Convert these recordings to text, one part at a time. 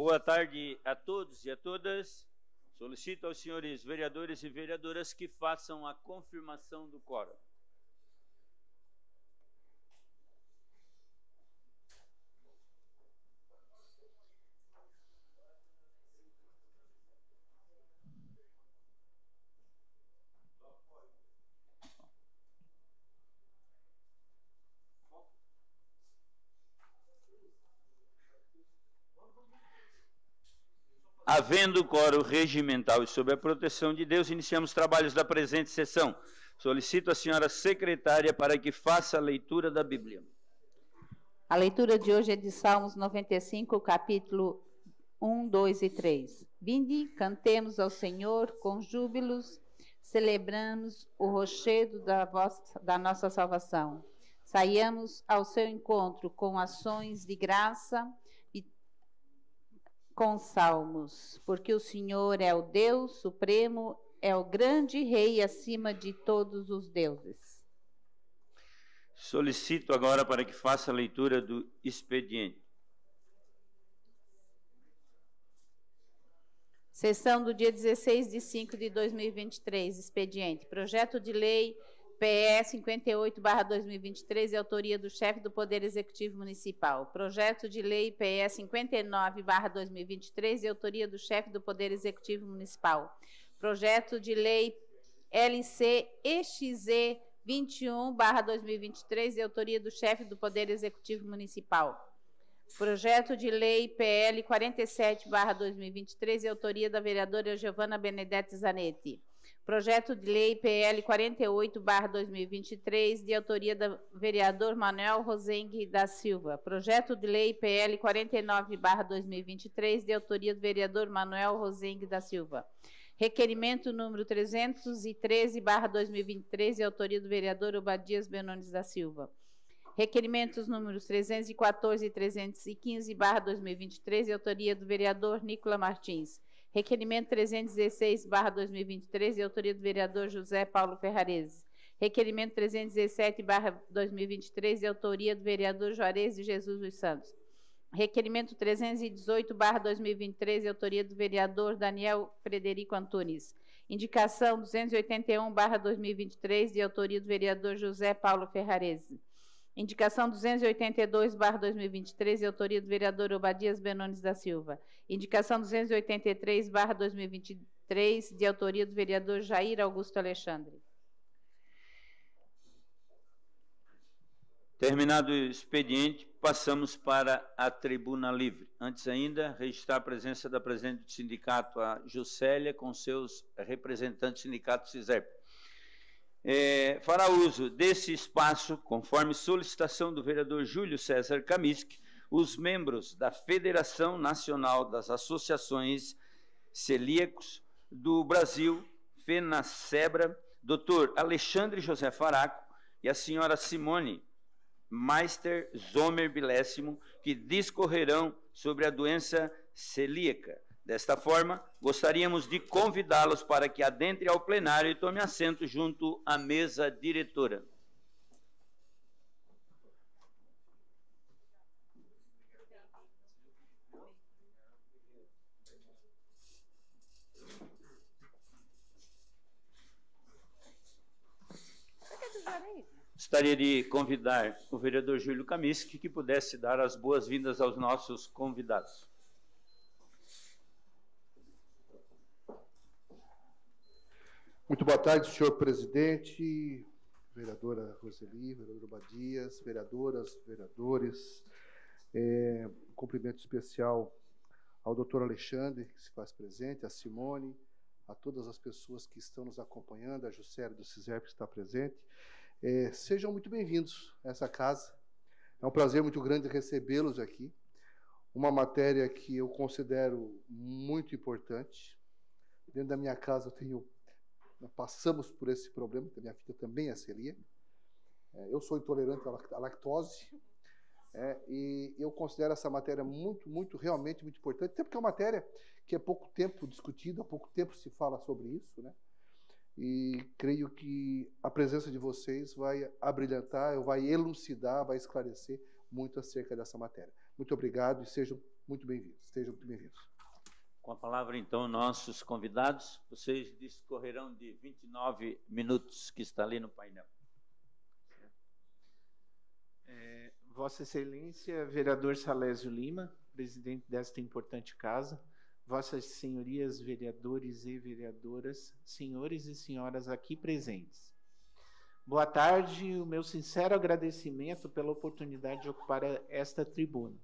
Boa tarde a todos e a todas. Solicito aos senhores vereadores e vereadoras que façam a confirmação do quórum. Havendo quórum regimental e sob a proteção de Deus, iniciamos os trabalhos da presente sessão. Solicito a senhora secretária para que faça a leitura da Bíblia. A leitura de hoje é de Salmos 95, capítulo 1, 2 e 3. Vinde, cantemos ao Senhor com júbilos, celebramos o rochedo da nossa salvação. Saiamos ao seu encontro com ações de graça e com salmos, porque o Senhor é o Deus supremo, é o grande rei acima de todos os deuses. Solicito agora para que faça a leitura do expediente. Sessão do dia 16 de 5 de 2023, expediente. Projeto de lei PE 58/2023, de autoria do chefe do Poder Executivo Municipal. Projeto de lei PE 59/2023, de autoria do chefe do Poder Executivo Municipal. Projeto de lei LC-EXE 21/2023, de autoria do chefe do Poder Executivo Municipal. Projeto de lei PL 47/2023, de autoria da vereadora Giovana Benedetti Zanetti. Projeto de lei PL 48/2023, de autoria do vereador Manuel Rosengue da Silva. Projeto de lei PL 49/2023, de autoria do vereador Manuel Rosengue da Silva. Requerimento número 313/2023, de autoria do vereador Obadias Benones da Silva. Requerimentos números 314 e 315/2023, de autoria do vereador Nicola Martins. Requerimento 316/2023, de autoria do vereador José Paulo Ferrarese. Requerimento 317/2023, de autoria do vereador Juarez de Jesus dos Santos. Requerimento 318/2023, de autoria do vereador Daniel Frederico Antunes. Indicação 281/2023, de autoria do vereador José Paulo Ferrarese. Indicação 282/2023, de autoria do vereador Obadias Benones da Silva. Indicação 283/2023, de autoria do vereador Jair Augusto Alexandre. Terminado o expediente, passamos para a tribuna livre. Antes ainda, registrar a presença da presidente do sindicato, a Juscelia, com seus representantes do sindicato CISERP. Fará uso desse espaço, conforme solicitação do vereador Júlio César Kaminsky, os membros da Federação Nacional das Associações Celíacos do Brasil, FENACEBRA, Dr. Alexandre José Faraco e a senhora Simone Meister Zomer Bilésimo, que discorrerão sobre a doença celíaca. Desta forma, gostaríamos de convidá-los para que adentre ao plenário e tome assento junto à mesa diretora. Gostaria de convidar o vereador Júlio Kaminsky, que pudesse dar as boas-vindas aos nossos convidados. Muito boa tarde, senhor presidente, vereadora Roseli, vereador Obadias, vereadoras, vereadores. Cumprimento especial ao doutor Alexandre, que se faz presente, a Simone, a todas as pessoas que estão nos acompanhando, a Juscelia do CISERP que está presente. Sejam muito bem-vindos a essa casa. É um prazer muito grande recebê-los aqui. Uma matéria que eu considero muito importante. Dentro da minha casa passamos por esse problema, porque minha filha também é celíaca. Eu sou intolerante à lactose, e eu considero essa matéria realmente muito importante, até porque é uma matéria que é pouco tempo discutida, há pouco tempo se fala sobre isso, né? E creio que a presença de vocês vai abrilhantar, vai elucidar, vai esclarecer muito acerca dessa matéria. Muito obrigado e sejam muito bem-vindos. Sejam muito bem-vindos. Com a palavra, então, nossos convidados. Vocês discorrerão de 29 minutos que está ali no painel. Vossa Excelência, vereador Salésio Lima, presidente desta importante casa, Vossas Senhorias, vereadores e vereadoras, senhores e senhoras aqui presentes. Boa tarde, o meu sincero agradecimento pela oportunidade de ocupar esta tribuna.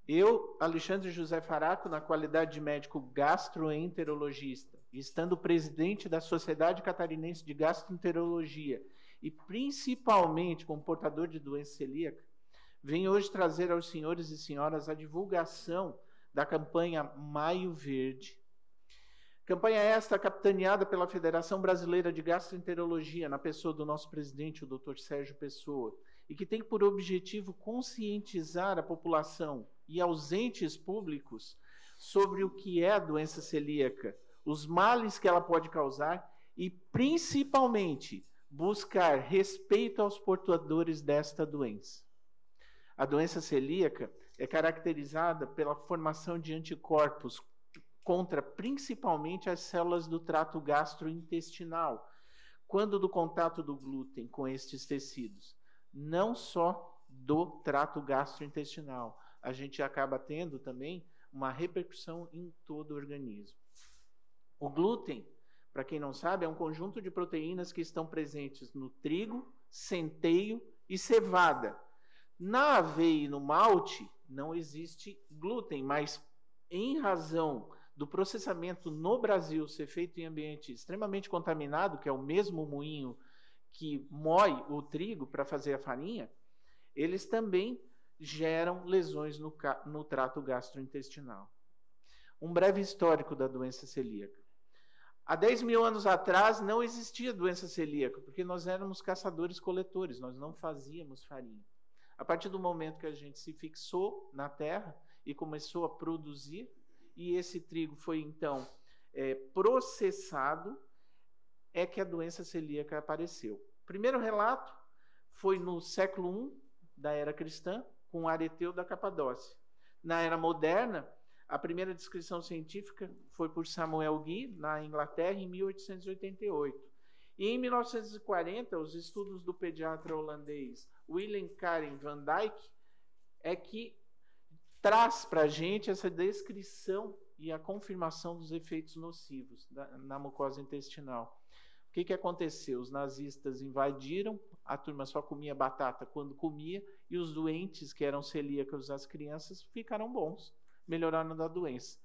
Eu, Alexandre José Faraco, na qualidade de médico gastroenterologista, estando presidente da Sociedade Catarinense de Gastroenterologia e principalmente como portador de doença celíaca, venho hoje trazer aos senhores e senhoras a divulgação da campanha Maio Verde. Campanha esta capitaneada pela Federação Brasileira de Gastroenterologia, na pessoa do nosso presidente, o Dr. Sérgio Pessoa, e que tem por objetivo conscientizar a população e aos entes públicos sobre o que é a doença celíaca, os males que ela pode causar e, principalmente, buscar respeito aos portadores desta doença. A doença celíaca é caracterizada pela formação de anticorpos contra principalmente as células do trato gastrointestinal, quando do contato do glúten com estes tecidos. Não só do trato gastrointestinal, a gente acaba tendo também uma repercussão em todo o organismo. O glúten, para quem não sabe, é um conjunto de proteínas que estão presentes no trigo, centeio e cevada. Na aveia e no malte não existe glúten, mas em razão do processamento no Brasil ser feito em ambiente extremamente contaminado, que é o mesmo moinho que moe o trigo para fazer a farinha, eles também geram lesões no trato gastrointestinal. Um breve histórico da doença celíaca. Há 10 mil anos atrás não existia doença celíaca, porque nós éramos caçadores-coletores, nós não fazíamos farinha. A partir do momento que a gente se fixou na terra e começou a produzir, e esse trigo foi então processado, é que a doença celíaca apareceu. O primeiro relato foi no século I da era cristã, com Areteu da Capadócia. Na era moderna, a primeira descrição científica foi por Samuel Guy, na Inglaterra, em 1888. E em 1940, os estudos do pediatra holandês Willem Karen van Dijk é que traz para a gente essa descrição e a confirmação dos efeitos nocivos na mucosa intestinal. O que aconteceu? Os nazistas invadiram, a turma só comia batata quando comia, e os doentes, que eram celíacos, as crianças, ficaram bons, melhoraram da doença.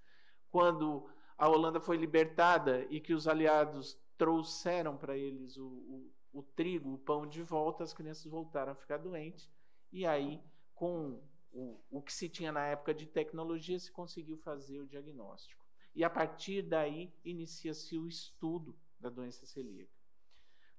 Quando a Holanda foi libertada e que os aliados trouxeram para eles o trigo, o pão de volta, as crianças voltaram a ficar doentes, e aí, com o que se tinha na época de tecnologia, se conseguiu fazer o diagnóstico. E a partir daí, inicia-se o estudo da doença celíaca.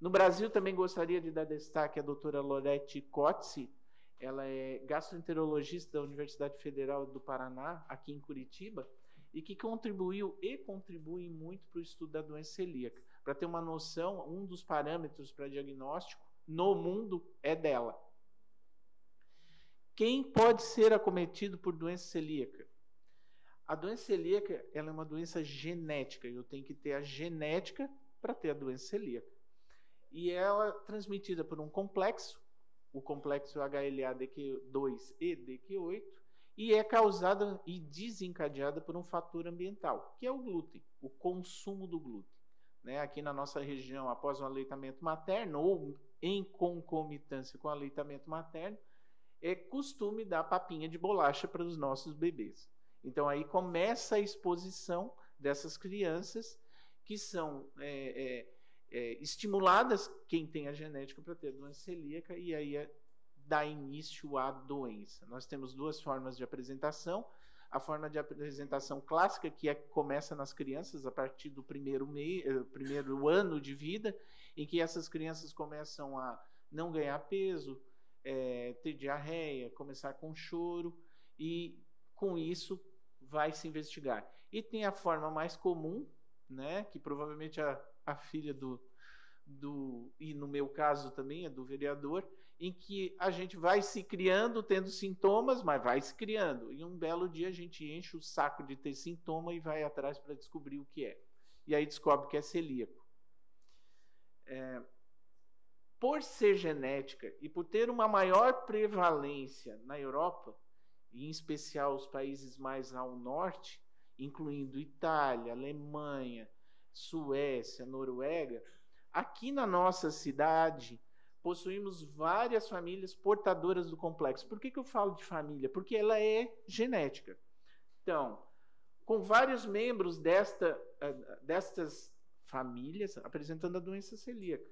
No Brasil, também gostaria de dar destaque à doutora Lorete Cotzi. Ela é gastroenterologista da Universidade Federal do Paraná, aqui em Curitiba, e que contribuiu e contribui muito para o estudo da doença celíaca. Para ter uma noção, um dos parâmetros para diagnóstico no mundo é dela. Quem pode ser acometido por doença celíaca? A doença celíaca ela é uma doença genética, e eu tenho que ter a genética para ter a doença celíaca. E ela é transmitida por um complexo, o complexo HLA-DQ2 e DQ8, e é causada e desencadeada por um fator ambiental, que é o glúten, o consumo do glúten. Aqui na nossa região, após o aleitamento materno, ou em concomitância com o aleitamento materno, é costume dar papinha de bolacha para os nossos bebês. Então, aí começa a exposição dessas crianças que são estimuladas, quem tem a genética para ter doença celíaca, e aí dá início à doença. Nós temos duas formas de apresentação. A forma de apresentação clássica, que começa nas crianças a partir do primeiro ano de vida, em que essas crianças começam a não ganhar peso, ter diarreia, começar com choro, e com isso vai se investigar. E tem a forma mais comum, que provavelmente a filha e no meu caso também é do vereador, em que a gente vai se criando, tendo sintomas, mas vai se criando. E um belo dia a gente enche o saco de ter sintoma e vai atrás para descobrir o que é. E aí descobre que é celíaco. Por ser genética e por ter uma maior prevalência na Europa, e em especial os países mais ao norte, incluindo Itália, Alemanha, Suécia, Noruega, aqui na nossa cidade possuímos várias famílias portadoras do complexo. Por que eu falo de família? Porque ela é genética. Então, com vários membros destas famílias apresentando a doença celíaca.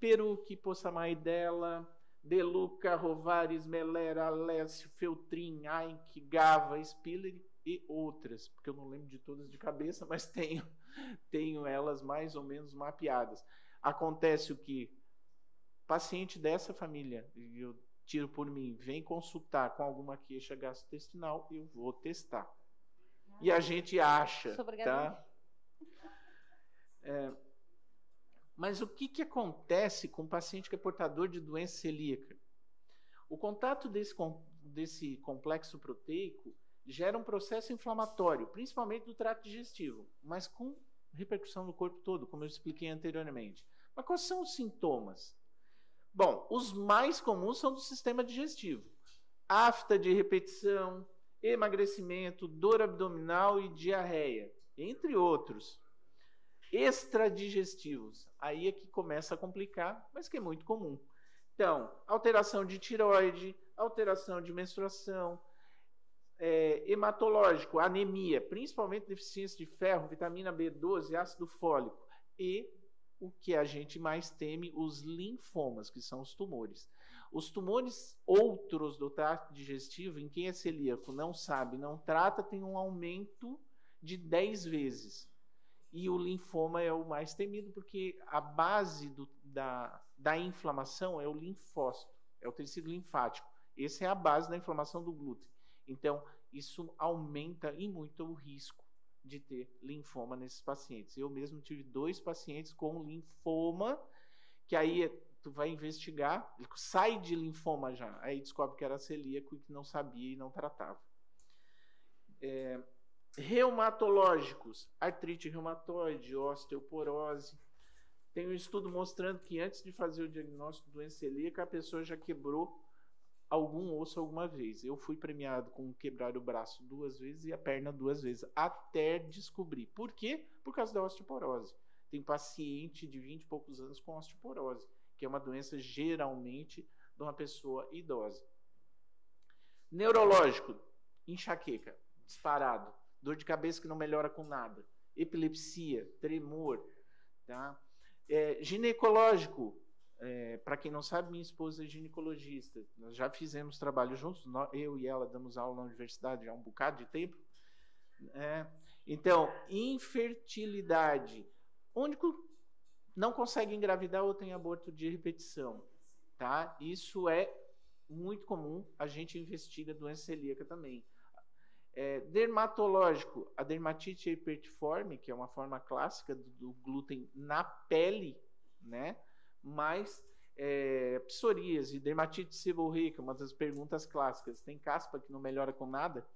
Peruque, Poçamaidela, Deluca, Rovares, Melera, Alessio, Feltrin, Ainck, Gava, Spiller e outras, porque eu não lembro de todas de cabeça, mas tenho elas mais ou menos mapeadas. Acontece o que? Paciente dessa família, eu tiro por mim, vem consultar com alguma queixa gastrointestinal, eu vou testar. E a gente acha, tá? Mas o que acontece com o paciente que é portador de doença celíaca? O contato desse complexo proteico gera um processo inflamatório, principalmente do trato digestivo, mas com repercussão no corpo todo, como eu expliquei anteriormente. Mas quais são os sintomas? Bom, os mais comuns são do sistema digestivo. Afta de repetição, emagrecimento, dor abdominal e diarreia, entre outros. Extradigestivos, aí é que começa a complicar, mas que é muito comum. Então, alteração de tireoide, alteração de menstruação, hematológico, anemia, principalmente deficiência de ferro, vitamina B12, ácido fólico e o que a gente mais teme, os linfomas, que são os tumores. Os tumores outros do trato digestivo, em quem é celíaco não sabe, não trata, tem um aumento de 10 vezes. E o linfoma é o mais temido, porque a base da inflamação é o linfócito, é o tecido linfático. Essa é a base da inflamação do glúten. Então, isso aumenta em muito o risco de ter linfoma nesses pacientes. Eu mesmo tive 2 pacientes com linfoma, que aí tu vai investigar, sai de linfoma já, aí descobre que era celíaco e que não sabia e não tratava. Reumatológicos, artrite reumatoide, osteoporose. Tem um estudo mostrando que antes de fazer o diagnóstico de doença celíaca, a pessoa já quebrou algum osso alguma vez. Eu fui premiado com quebrar o braço 2 vezes e a perna 2 vezes, até descobrir. Por quê? Por causa da osteoporose. Tem paciente de 20 e poucos anos com osteoporose, que é uma doença geralmente de uma pessoa idosa. Neurológico, enxaqueca, disparado. Dor de cabeça que não melhora com nada. Epilepsia, tremor. Tá? Ginecológico, para quem não sabe, minha esposa é ginecologista. Nós já fizemos trabalho juntos, eu e ela damos aula na universidade há um bocado de tempo. Então, infertilidade. Único não consegue engravidar ou tem aborto de repetição. Tá? Isso é muito comum, a gente investiga doença celíaca também. Dermatológico, a dermatite herpetiforme, que é uma forma clássica do glúten na pele, né? Mas psoríase, dermatite seborreica, uma das perguntas clássicas. Tem caspa que não melhora com nada?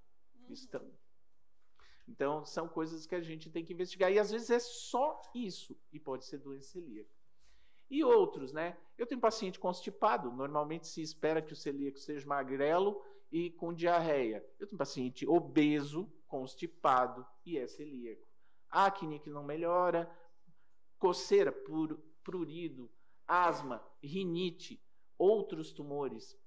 Então, são coisas que a gente tem que investigar. E às vezes é só isso, e pode ser doença celíaca. E outros, né? Eu tenho paciente constipado, normalmente se espera que o celíaco seja magrelo e com diarreia. Eu tenho paciente obeso, constipado e é celíaco. Acne que não melhora, coceira, prurido, asma, rinite, outros tumores.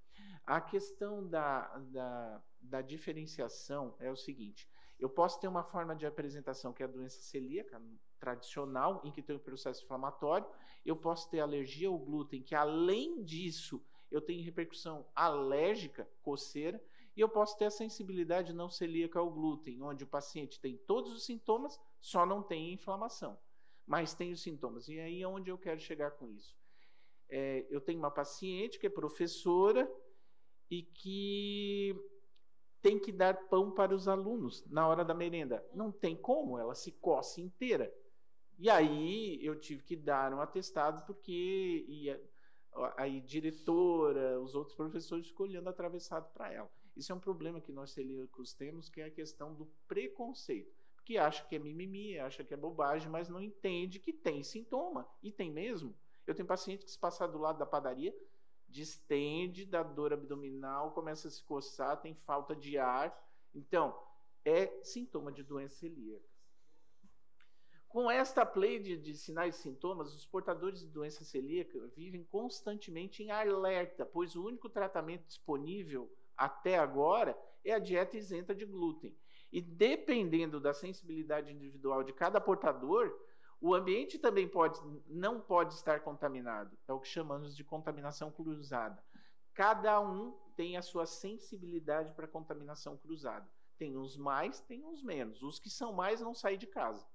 A questão da diferenciação é o seguinte: eu posso ter uma forma de apresentação que é a doença celíaca tradicional, em que tem um processo inflamatório. Eu posso ter alergia ao glúten, que além disso eu tenho repercussão alérgica, coceira, e eu posso ter a sensibilidade não celíaca ao glúten, onde o paciente tem todos os sintomas, só não tem inflamação, mas tem os sintomas. E aí é onde eu quero chegar com isso. Eu tenho uma paciente que é professora e que tem que dar pão para os alunos na hora da merenda. Não tem como, ela se coce inteira. E aí eu tive que dar um atestado porque aí diretora, os outros professores ficam olhando atravessado para ela. Isso é um problema que nós celíacos temos, que é a questão do preconceito, que acha que é mimimi, acha que é bobagem, mas não entende que tem sintoma, e tem mesmo. Eu tenho paciente que, se passar do lado da padaria, distende, dá dor abdominal, começa a se coçar, tem falta de ar. Então, é sintoma de doença celíaca. Com esta pleide de sinais e sintomas, os portadores de doença celíaca vivem constantemente em alerta, pois o único tratamento disponível até agora é a dieta isenta de glúten. E dependendo da sensibilidade individual de cada portador, o ambiente também não pode estar contaminado. É o que chamamos de contaminação cruzada. Cada um tem a sua sensibilidade para contaminação cruzada. Tem uns mais, tem uns menos. Os que são mais não saem de casa.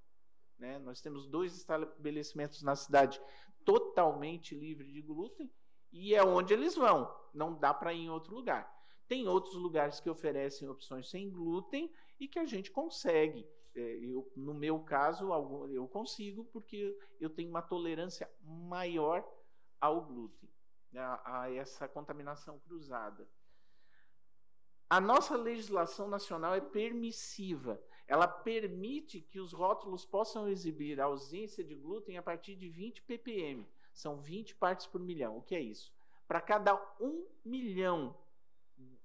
Né? Nós temos 2 estabelecimentos na cidade totalmente livres de glúten, e é onde eles vão. Não dá para ir em outro lugar. Tem outros lugares que oferecem opções sem glúten e que a gente consegue. No meu caso, eu consigo, porque eu tenho uma tolerância maior ao glúten, a essa contaminação cruzada. A nossa legislação nacional é permissiva. Ela permite que os rótulos possam exibir a ausência de glúten a partir de 20 ppm. São 20 partes por milhão. O que é isso? Para cada 1 milhão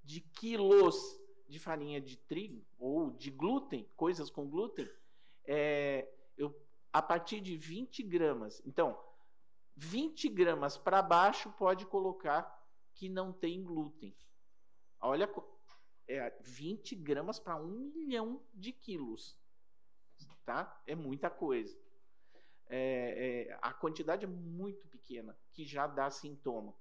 de quilos de farinha de trigo ou de glúten, coisas com glúten, a partir de 20 gramas. Então, 20 gramas para baixo pode colocar que não tem glúten. Olha, 20 gramas para 1 milhão de quilos. Tá? É muita coisa. A quantidade é muito pequena, que já dá sintoma.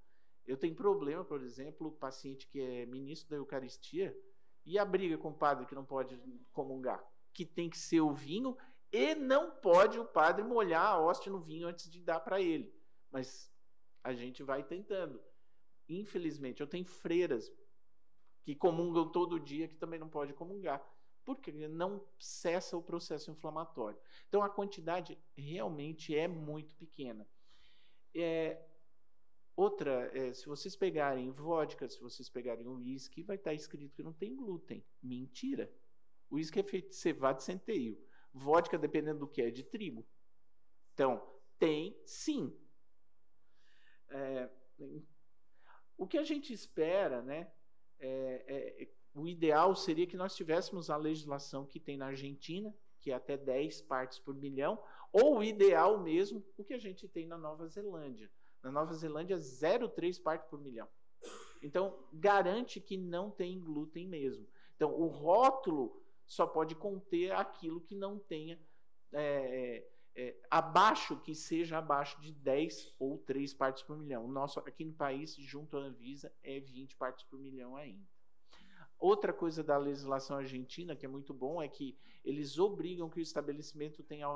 Eu tenho problema, por exemplo, o paciente que é ministro da Eucaristia e a briga com o padre que não pode comungar, que tem que ser o vinho, e não pode o padre molhar a hóstia no vinho antes de dar para ele. Mas a gente vai tentando. Infelizmente, eu tenho freiras que comungam todo dia, que também não pode comungar, porque não cessa o processo inflamatório. Então, a quantidade realmente é muito pequena. Outra, se vocês pegarem vodka, se vocês pegarem uísque, vai estar escrito que não tem glúten. Mentira. O uísque é feito de cevada e centeio. Vodka, dependendo do que é de trigo. Então, tem sim. O que a gente espera, né? O ideal seria que nós tivéssemos a legislação que tem na Argentina, que é até 10 partes por milhão, ou o ideal mesmo, o que a gente tem na Nova Zelândia. Na Nova Zelândia, 0,3 partes por milhão. Então, garante que não tem glúten mesmo. Então, o rótulo só pode conter aquilo que não tenha abaixo, que seja abaixo de 10 ou 3 partes por milhão. O nosso, aqui no país, junto à Anvisa, é 20 partes por milhão ainda. Outra coisa da legislação argentina, que é muito bom, é que eles obrigam que o estabelecimento tenha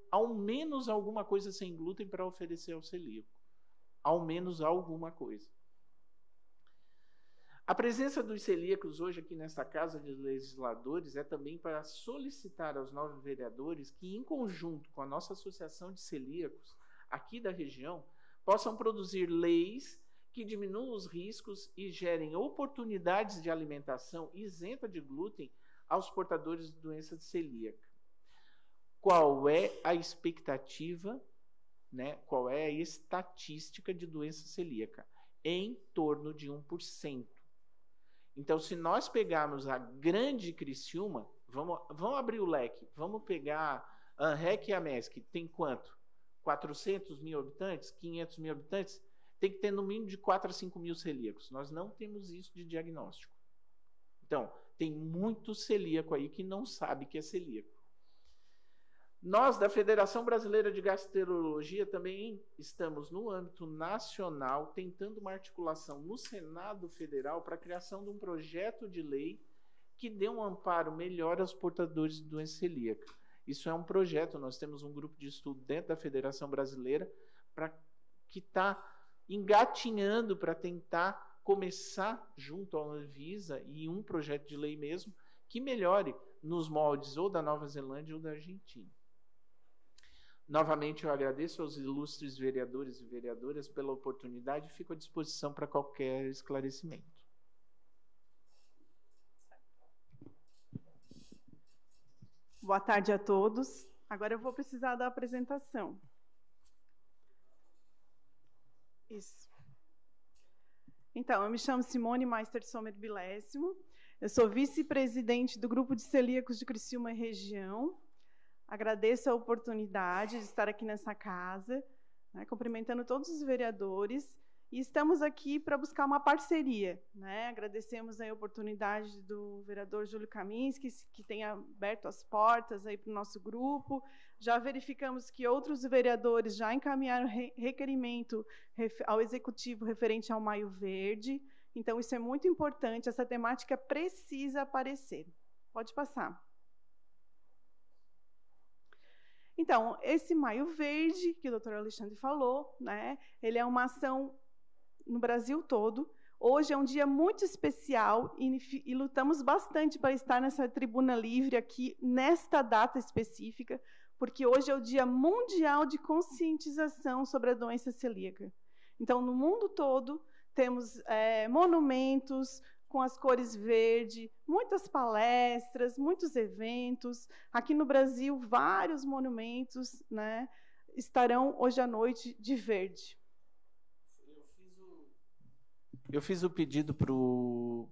ao menos alguma coisa sem glúten para oferecer ao celíaco. Ao menos alguma coisa. A presença dos celíacos hoje aqui nesta Casa de Legisladores é também para solicitar aos 9 vereadores que, em conjunto com a nossa Associação de Celíacos, aqui da região, possam produzir leis que diminuam os riscos e gerem oportunidades de alimentação isenta de glúten aos portadores de doença celíaca. Qual é a expectativa, né? Qual é a estatística de doença celíaca? Em torno de 1%. Então, se nós pegarmos a grande Criciúma, vamos abrir o leque, vamos pegar a ANREC e a MESC, tem quanto? 400 mil habitantes? 500 mil habitantes? Tem que ter no mínimo de 4 a 5 mil celíacos. Nós não temos isso de diagnóstico. Então, tem muito celíaco aí que não sabe que é celíaco. Nós, da Federação Brasileira de Gastroenterologia, também estamos no âmbito nacional tentando uma articulação no Senado Federal para a criação de um projeto de lei que dê um amparo melhor aos portadores de doença celíaca. Isso é um projeto, nós temos um grupo de estudo dentro da Federação Brasileira que está engatinhando para tentar começar junto à Anvisa e um projeto de lei mesmo que melhore nos moldes ou da Nova Zelândia ou da Argentina. Novamente, eu agradeço aos ilustres vereadores e vereadoras pela oportunidade e fico à disposição para qualquer esclarecimento. Boa tarde a todos. Agora eu vou precisar da apresentação. Isso. Então, eu me chamo Simone Meister Sommer Bilésimo. Eu sou vice-presidente do Grupo de Celíacos de Criciúma e Região. Agradeço a oportunidade de estar aqui nessa casa, né, cumprimentando todos os vereadores, e estamos aqui para buscar uma parceria, né? Agradecemos a oportunidade do vereador Júlio Kaminski, que tem aberto as portas aí para o nosso grupo. Já verificamos que outros vereadores já encaminharam requerimento ao Executivo referente ao Maio Verde. Então, isso é muito importante, essa temática precisa aparecer. Pode passar. Então, esse Maio Verde, que o doutor Alexandre falou, né, ele é uma ação no Brasil todo. Hoje é um dia muito especial e lutamos bastante para estar nessa tribuna livre aqui, nesta data específica, porque hoje é o Dia Mundial de Conscientização sobre a Doença Celíaca. Então, no mundo todo, temos monumentos com as cores verde, muitas palestras, muitos eventos. Aqui no Brasil, vários monumentos, né, estarão hoje à noite de verde. Eu fiz o pedido para o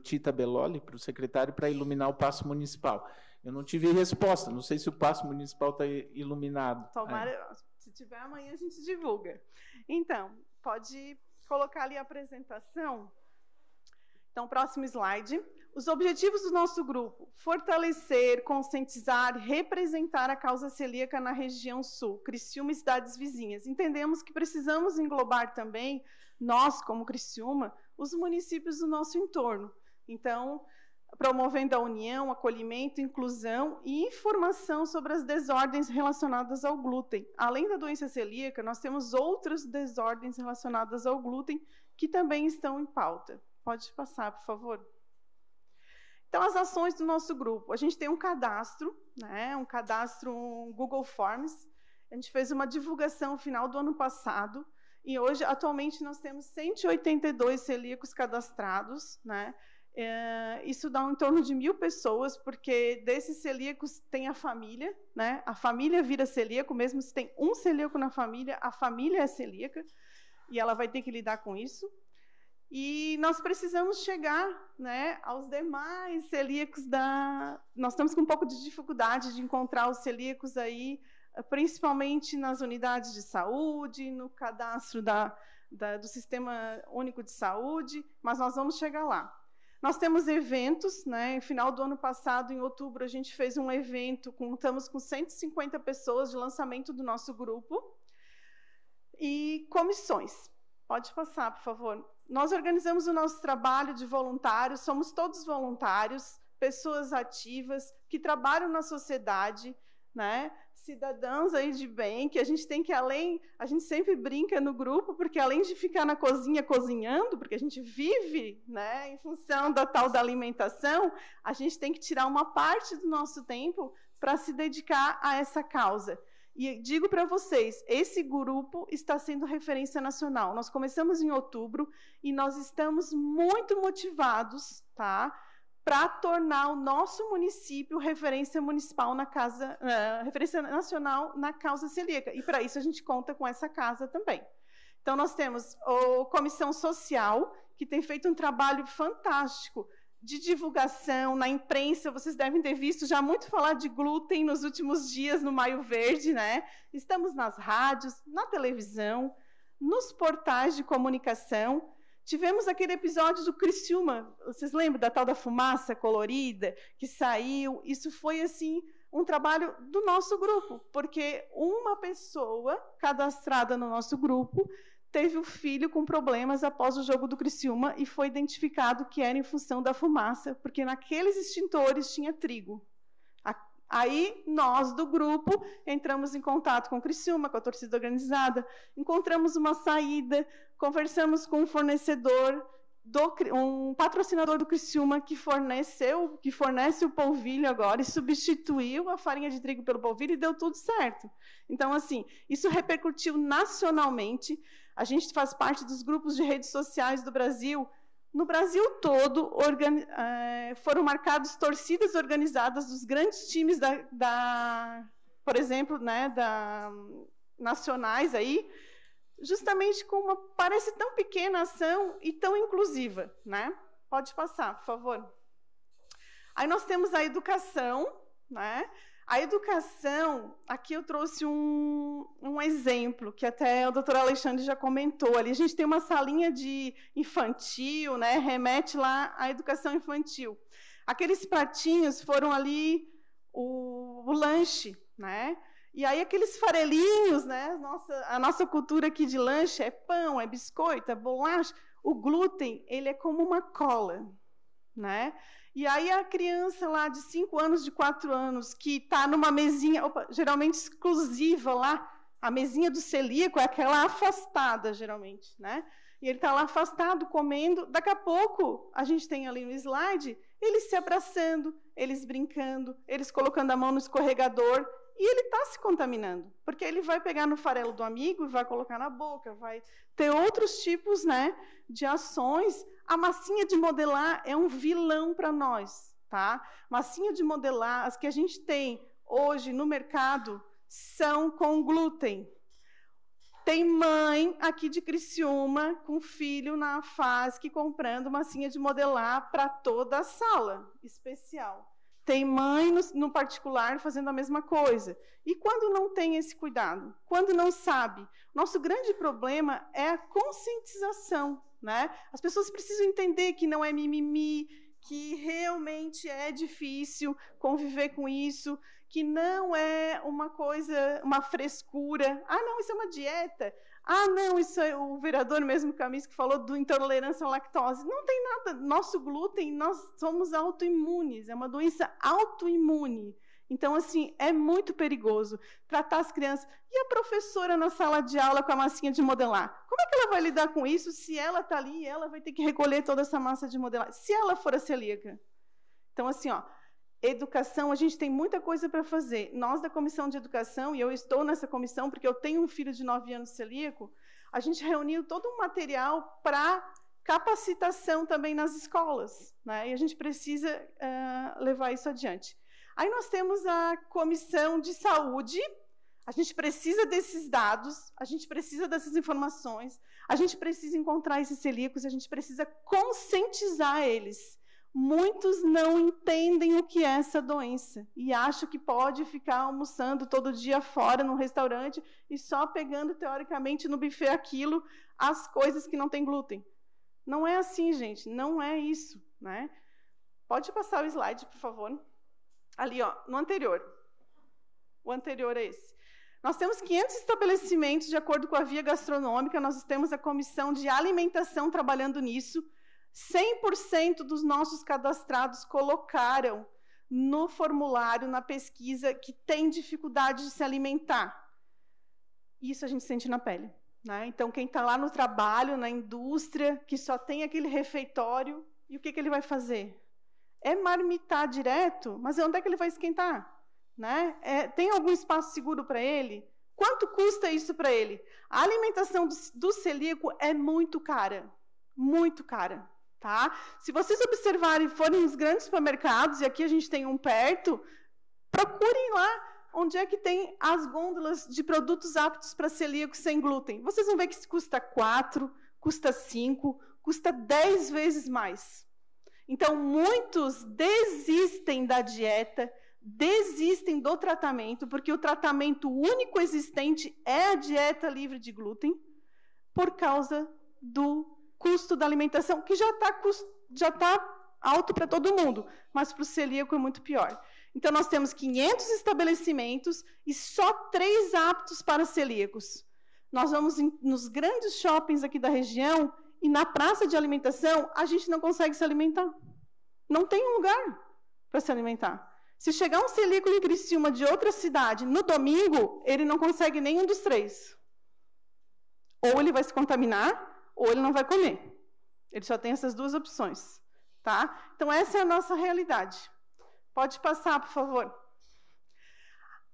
Tita Belloli, para o secretário, para iluminar o Paço Municipal. Eu não tive resposta, não sei se o Paço Municipal está iluminado. Tomara, se tiver amanhã a gente divulga. Então, pode colocar ali a apresentação. Então, próximo slide. Os objetivos do nosso grupo: fortalecer, conscientizar, representar a causa celíaca na região sul, Criciúma e cidades vizinhas. Entendemos que precisamos englobar também, nós, como Criciúma, os municípios do nosso entorno. Então, promovendo a união, acolhimento, inclusão e informação sobre as desordens relacionadas ao glúten. Além da doença celíaca, nós temos outras desordens relacionadas ao glúten que também estão em pauta. Pode passar, por favor. Então, as ações do nosso grupo. A gente tem um cadastro, né, um cadastro Google Forms. A gente fez uma divulgação no final do ano passado, e hoje, atualmente, nós temos 182 celíacos cadastrados, né? Isso dá em torno de 1.000 pessoas, porque desses celíacos tem a família, né? A família vira celíaco, mesmo se tem um celíaco na família, a família é celíaca, e ela vai ter que lidar com isso. E nós precisamos chegar, né, aos demais celíacos Nós estamos com um pouco de dificuldade de encontrar os celíacos aí, principalmente nas unidades de saúde, no cadastro do Sistema Único de Saúde, mas nós vamos chegar lá. Nós temos eventos, né? No final do ano passado, em outubro, a gente fez um evento, contamos com 150 pessoas de lançamento do nosso grupo. E comissões. Pode passar, por favor. Nós organizamos o nosso trabalho de voluntários, somos todos voluntários, pessoas ativas, que trabalham na sociedade, né? Cidadãos aí de bem, que a gente tem que, a gente sempre brinca no grupo, porque além de ficar na cozinha cozinhando, porque a gente vive, né, em função da tal da alimentação, a gente tem que tirar uma parte do nosso tempo para se dedicar a essa causa. E digo para vocês, esse grupo está sendo referência nacional. Nós começamos em outubro e nós estamos muito motivados, tá, para tornar o nosso município referência municipal na causa, referência nacional na causa celíaca. E para isso a gente conta com essa casa também. Então nós temos a Comissão Social, que tem feito um trabalho fantástico de divulgação na imprensa. Vocês devem ter visto já muito falar de glúten nos últimos dias no Maio Verde, né? Estamos nas rádios, na televisão, nos portais de comunicação. Tivemos aquele episódio do Criciúma, vocês lembram da tal da fumaça colorida que saiu? Isso foi, assim, um trabalho do nosso grupo, porque uma pessoa cadastrada no nosso grupo teve um filho com problemas após o jogo do Criciúma e foi identificado que era em função da fumaça, porque naqueles extintores tinha trigo. Aí, nós, do grupo, entramos em contato com o Criciúma, com a torcida organizada, encontramos uma saída, conversamos com um fornecedor um patrocinador do Criciúma que fornece o polvilho agora e substituiu a farinha de trigo pelo polvilho e deu tudo certo. Então, assim, isso repercutiu nacionalmente. A gente faz parte dos grupos de redes sociais do Brasil. No Brasil todo, foram marcadas torcidas organizadas dos grandes times por exemplo, né, nacionais aí, justamente com uma, parece tão pequena ação e tão inclusiva, né? Pode passar, por favor. Aí nós temos a educação, né? A educação, aqui eu trouxe um exemplo, que até o doutor Alexandre já comentou ali. A gente tem uma salinha de infantil, né? Remete lá à educação infantil. Aqueles pratinhos foram ali o lanche, né? E aí aqueles farelinhos, né? A nossa cultura aqui de lanche é pão, é biscoito, é bolacha. O glúten, ele é como uma cola, né? E aí a criança lá de 5 anos, de 4 anos, que está numa mesinha, geralmente exclusiva lá, a mesinha do celíaco é aquela afastada, geralmente, né? E ele está lá afastado, comendo. Daqui a pouco, a gente tem ali no slide, eles se abraçando, eles brincando, eles colocando a mão no escorregador, e ele está se contaminando, porque ele vai pegar no farelo do amigo e vai colocar na boca, vai ter outros tipos, né, de ações. A massinha de modelar é um vilão para nós, tá? Massinha de modelar, as que a gente tem hoje no mercado, são com glúten. Tem mãe aqui de Criciúma com filho na FASC comprando massinha de modelar para toda a sala especial. Tem mãe no particular fazendo a mesma coisa. E quando não tem esse cuidado? Quando não sabe? Nosso grande problema é a conscientização, né? As pessoas precisam entender que não é mimimi, que realmente é difícil conviver com isso, que não é uma coisa, uma frescura. Ah, não, isso é uma dieta. Ah, não, isso é o vereador mesmo Camis que falou do intolerância à lactose. Não tem nada. Nosso glúten, nós somos autoimunes, é uma doença autoimune. Então, assim, é muito perigoso tratar as crianças. E a professora na sala de aula com a massinha de modelar? Como é que ela vai lidar com isso se ela está ali e ela vai ter que recolher toda essa massa de modelar? Se ela for a celíaca? Então, assim, ó, educação, a gente tem muita coisa para fazer. Nós, da Comissão de Educação, e eu estou nessa comissão porque eu tenho um filho de 9 anos celíaco, a gente reuniu todo um material para capacitação também nas escolas, né? E a gente precisa levar isso adiante. Aí nós temos a Comissão de Saúde, a gente precisa desses dados, a gente precisa dessas informações, a gente precisa encontrar esses celíacos, a gente precisa conscientizar eles. Muitos não entendem o que é essa doença e acham que pode ficar almoçando todo dia fora, num restaurante, e só pegando, teoricamente, no buffet aquilo, as coisas que não têm glúten. Não é assim, gente, não é isso, né? Pode passar o slide, por favor. Ali, ó, no anterior. O anterior é esse. Nós temos 500 estabelecimentos, de acordo com a Via Gastronômica, nós temos a Comissão de Alimentação trabalhando nisso. 100% dos nossos cadastrados colocaram no formulário, na pesquisa, que tem dificuldade de se alimentar. Isso a gente sente na pele, né? Então, quem está lá no trabalho, na indústria, que só tem aquele refeitório, e o que ele vai fazer? É marmitar direto, mas onde é que ele vai esquentar? Né? Tem algum espaço seguro para ele? Quanto custa isso para ele? A alimentação do celíaco é muito cara, muito cara. Tá? Se vocês observarem, forem nos grandes supermercados, e aqui a gente tem um perto, procurem lá onde é que tem as gôndolas de produtos aptos para celíacos sem glúten. Vocês vão ver que custa 4, custa 5, custa 10 vezes mais. Então, muitos desistem da dieta, desistem do tratamento, porque o tratamento único existente é a dieta livre de glúten, por causa do custo da alimentação, que já está alto para todo mundo, mas para o celíaco é muito pior. Então, nós temos 500 estabelecimentos e só 3 aptos para celíacos. Nós vamos nos grandes shoppings aqui da região e na praça de alimentação, a gente não consegue se alimentar. Não tem um lugar para se alimentar. Se chegar um celíaco em Criciúma de outra cidade, no domingo, ele não consegue nenhum dos 3. Ou ele vai se contaminar, ou ele não vai comer. Ele só tem essas duas opções, tá? Então, essa é a nossa realidade. Pode passar, por favor.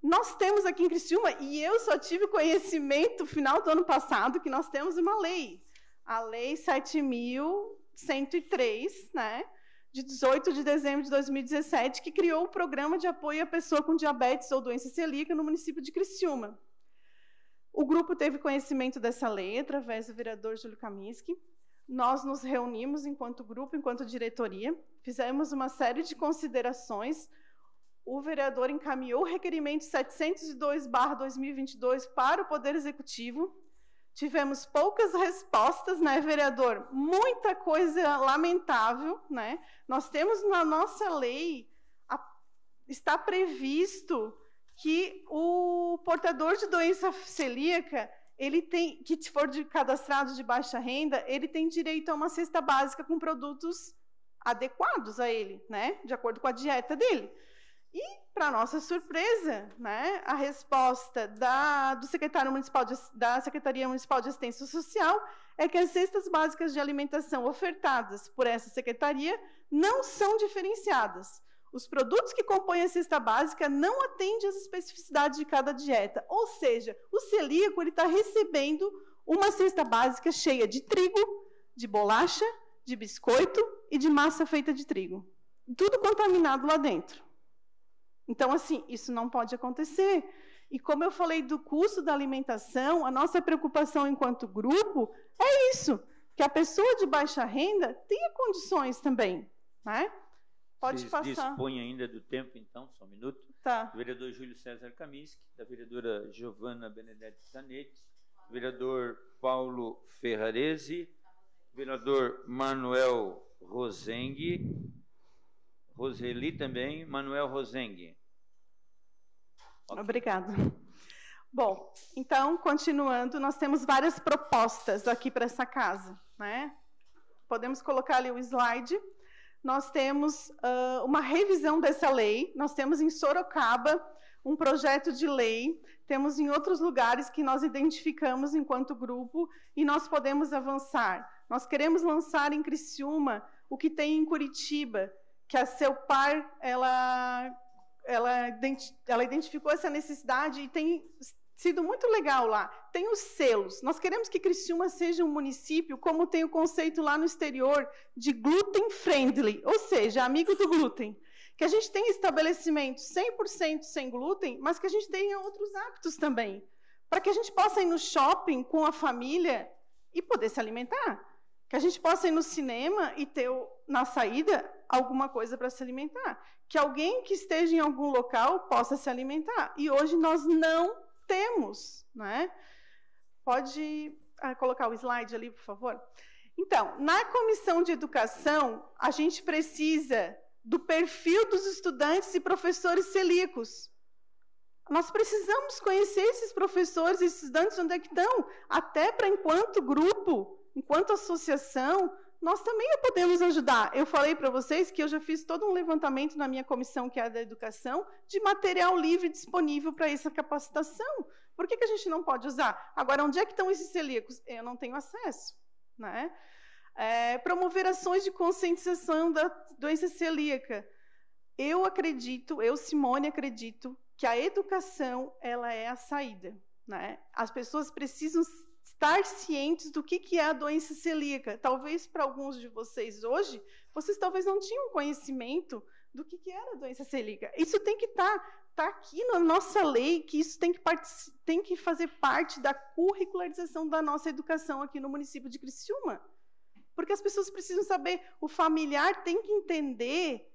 Nós temos aqui em Criciúma, e eu só tive conhecimento no final do ano passado, que nós temos uma lei, a Lei 7.103, né, de 18 de dezembro de 2017, que criou o Programa de Apoio à Pessoa com Diabetes ou Doença Celíaca no município de Criciúma. O grupo teve conhecimento dessa lei através do vereador Júlio Kaminski. Nós nos reunimos enquanto grupo, enquanto diretoria, fizemos uma série de considerações. O vereador encaminhou o requerimento 702/2022 para o Poder Executivo. Tivemos poucas respostas, né, vereador? Muita coisa lamentável, né? Nós temos na nossa lei, está previsto que o portador de doença celíaca, ele tem, que for cadastrado de baixa renda, ele tem direito a uma cesta básica com produtos adequados a ele, né? De acordo com a dieta dele. E, para nossa surpresa, né, a resposta da Secretaria Municipal de Assistência Social é que as cestas básicas de alimentação ofertadas por essa secretaria não são diferenciadas. Os produtos que compõem a cesta básica não atendem às especificidades de cada dieta. Ou seja, o celíaco está recebendo uma cesta básica cheia de trigo, de bolacha, de biscoito e de massa feita de trigo. Tudo contaminado lá dentro. Então, assim, isso não pode acontecer. E como eu falei do custo da alimentação, a nossa preocupação enquanto grupo é isso, que a pessoa de baixa renda tenha condições também, né? Pode passar. Dispõe ainda do tempo, então, só um minuto. Tá. Do vereador Júlio César Kaminski, da vereadora Giovana Benedetti Zanetti, vereador Paulo Ferrarese, vereador Manuel Rosengue, Roseli também, Manuel Rosengue. Okay. Obrigada. Bom, então, continuando, nós temos várias propostas aqui para essa casa, né? Podemos colocar ali o slide. Nós temos uma revisão dessa lei, nós temos em Sorocaba um projeto de lei, temos em outros lugares que nós identificamos enquanto grupo e nós podemos avançar. Nós queremos lançar em Criciúma o que tem em Curitiba, que a Celpar, ela identificou essa necessidade e tem sido muito legal lá. Tem os selos. Nós queremos que Criciúma seja um município, como tem o conceito lá no exterior, de gluten friendly, ou seja, amigo do glúten. Que a gente tenha estabelecimentos 100% sem glúten, mas que a gente tenha outros hábitos também. Para que a gente possa ir no shopping com a família e poder se alimentar. Que a gente possa ir no cinema e ter, na saída, alguma coisa para se alimentar. Que alguém que esteja em algum local possa se alimentar. E hoje nós não temos, né? Pode colocar o slide ali, por favor? Então, na Comissão de Educação, a gente precisa do perfil dos estudantes e professores celíacos. Nós precisamos conhecer esses professores e estudantes, onde é que estão, até para, enquanto grupo, enquanto associação, nós também podemos ajudar. Eu falei para vocês que eu já fiz todo um levantamento na minha comissão, que é a da educação, de material livre disponível para essa capacitação. Por que a gente não pode usar? Agora, onde é que estão esses celíacos? Eu não tenho acesso, né? Promover ações de conscientização da doença celíaca. Eu acredito, Simone, acredito que a educação, ela é a saída, né? As pessoas precisam estar cientes do que é a doença celíaca. Talvez para alguns de vocês hoje, vocês talvez não tinham conhecimento do que era a doença celíaca. Isso tem que estar aqui na nossa lei, que isso tem que fazer parte da curricularização da nossa educação aqui no município de Criciúma. Porque as pessoas precisam saber, o familiar tem que entender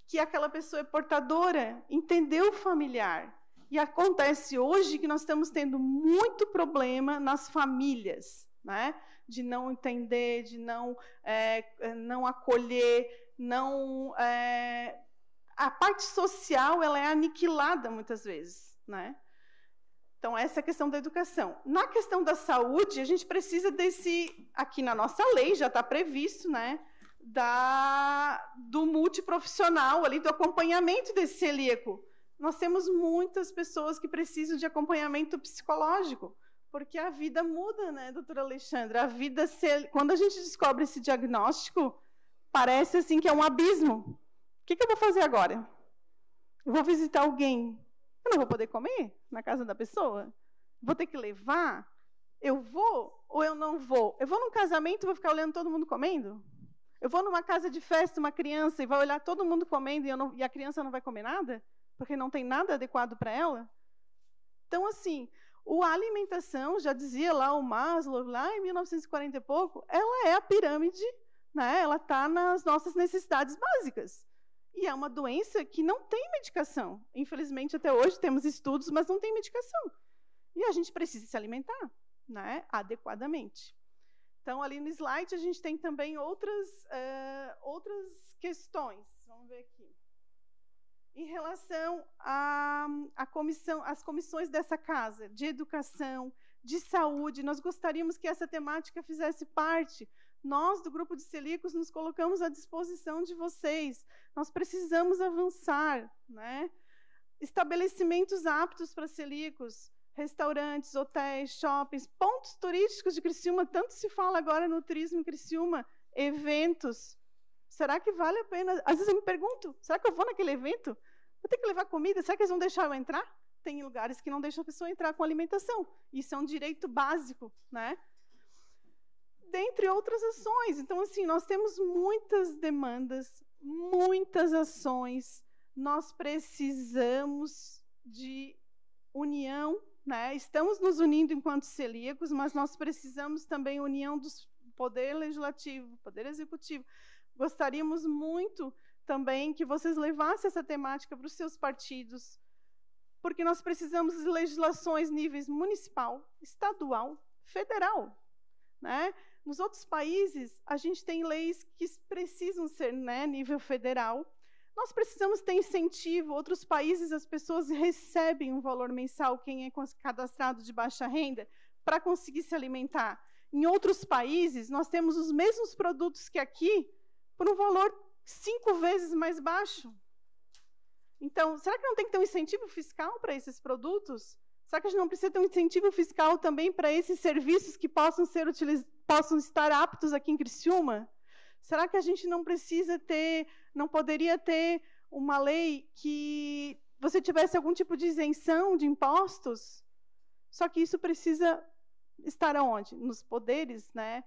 que aquela pessoa é portadora, entender o familiar. E acontece hoje que nós estamos tendo muito problema nas famílias, né? De não entender, de não acolher, a parte social ela é aniquilada muitas vezes, né? Então, essa é a questão da educação. Na questão da saúde, a gente precisa aqui na nossa lei, já está previsto, né? Do multiprofissional, ali, do acompanhamento desse celíaco. Nós temos muitas pessoas que precisam de acompanhamento psicológico, Porque a vida muda, né, doutora Alexandra? A vida, quando a gente descobre esse diagnóstico, parece assim que é um abismo. O que eu vou fazer agora? Eu vou visitar alguém. Eu não vou poder comer na casa da pessoa? Vou ter que levar? Eu vou ou eu não vou? Eu vou num casamento e vou ficar olhando todo mundo comendo? Eu vou numa casa de festa, uma criança, e vai olhar todo mundo comendo e a criança não vai comer nada? Porque não tem nada adequado para ela? Então, assim, a alimentação, já dizia lá o Maslow, lá em 1940 e pouco, ela é a pirâmide, né? Ela está nas nossas necessidades básicas. E é uma doença que não tem medicação. Infelizmente, até hoje, temos estudos, mas não tem medicação. E a gente precisa se alimentar, né, adequadamente. Então, ali no slide, a gente tem também outras questões. Vamos ver aqui. Em relação às comissões dessa casa, de educação, de saúde, nós gostaríamos que essa temática fizesse parte. Nós, do Grupo de Celíacos, nos colocamos à disposição de vocês. Nós precisamos avançar, né? Estabelecimentos aptos para celíacos, restaurantes, hotéis, shoppings, pontos turísticos de Criciúma, tanto se fala agora no turismo em Criciúma, eventos. Será que vale a pena? Às vezes eu me pergunto, será que eu vou naquele evento? Vou ter que levar comida? Será que eles vão deixar eu entrar? Tem lugares que não deixam a pessoa entrar com alimentação. Isso é um direito básico, né? Dentre outras ações. Então, assim, nós temos muitas demandas, muitas ações. Nós precisamos de união, né? Estamos nos unindo enquanto celíacos, mas nós precisamos também união do poder legislativo, poder executivo. Gostaríamos muito também que vocês levassem essa temática para os seus partidos, porque nós precisamos de legislações níveis municipal, estadual, federal, né? Nos outros países, a gente tem leis que precisam ser, né, nível federal. Nós precisamos ter incentivo. Outros países, as pessoas recebem um valor mensal, quem é cadastrado de baixa renda, para conseguir se alimentar. Em outros países, nós temos os mesmos produtos que aqui, por um valor 5 vezes mais baixo. Então, será que não tem que ter um incentivo fiscal para esses produtos? Será que a gente não precisa ter um incentivo fiscal também para esses serviços que possam estar aptos aqui em Criciúma? Será que a gente não poderia ter uma lei que você tivesse algum tipo de isenção de impostos? Só que isso precisa estar aonde? Nos poderes, né?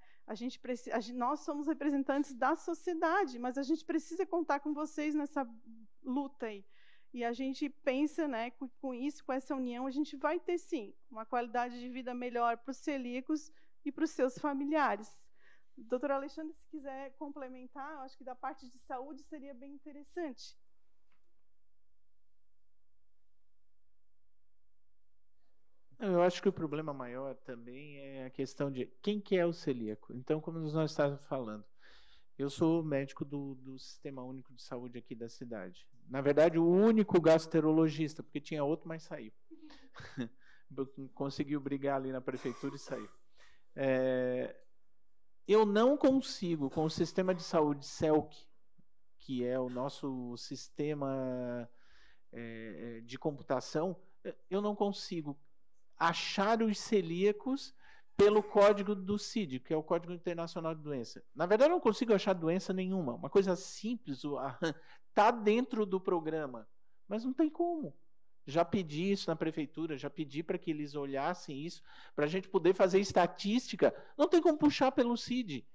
Nós somos representantes da sociedade, mas a gente precisa contar com vocês nessa luta aí. E a gente pensa, né, com isso, com essa união, a gente vai ter, sim, uma qualidade de vida melhor para os celíacos e para os seus familiares. Doutora Alexandre, se quiser complementar, eu acho que da parte de saúde seria bem interessante. Eu acho que o problema maior também é a questão de quem que é o celíaco. Então, como nós estávamos falando, eu sou médico do Sistema Único de Saúde aqui da cidade. Na verdade, o único gastroenterologista, porque tinha outro, mas saiu. Conseguiu brigar ali na prefeitura e saiu. Eu não consigo, com o sistema de saúde CELC, que é o nosso sistema de computação, eu não consigo achar os celíacos pelo código do CID, que é o Código Internacional de Doença. Na verdade, eu não consigo achar doença nenhuma. Uma coisa simples, está dentro do programa, mas não tem como. Já pedi isso na prefeitura, já pedi para que eles olhassem isso, para a gente poder fazer estatística. Não tem como puxar pelo CID.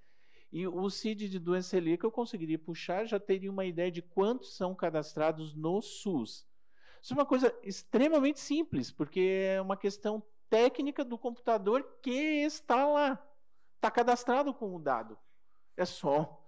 E o CID de doença celíaca eu conseguiria puxar, já teria uma ideia de quantos são cadastrados no SUS. Isso é uma coisa extremamente simples, porque é uma questão técnica do computador que está lá. Está cadastrado com o dado. É só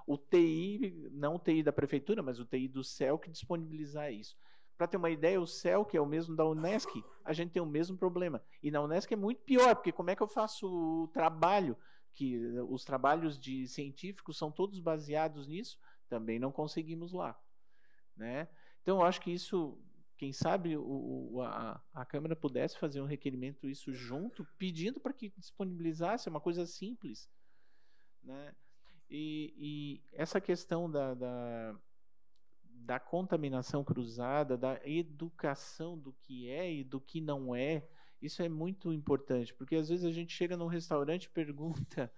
o TI, não o TI da prefeitura, mas o TI do CELC disponibilizar isso. Para ter uma ideia, o CELC é o mesmo da Unesc, a gente tem o mesmo problema. E na Unesc é muito pior, porque como é que eu faço o trabalho? Que os trabalhos de científicos são todos baseados nisso, também não conseguimos lá, né? Então, eu acho que isso, quem sabe a Câmara pudesse fazer um requerimento isso junto, pedindo para que disponibilizasse, uma coisa simples, né? E essa questão da contaminação cruzada, da educação do que é e do que não é, Isso é muito importante, porque às vezes a gente chega num restaurante e pergunta,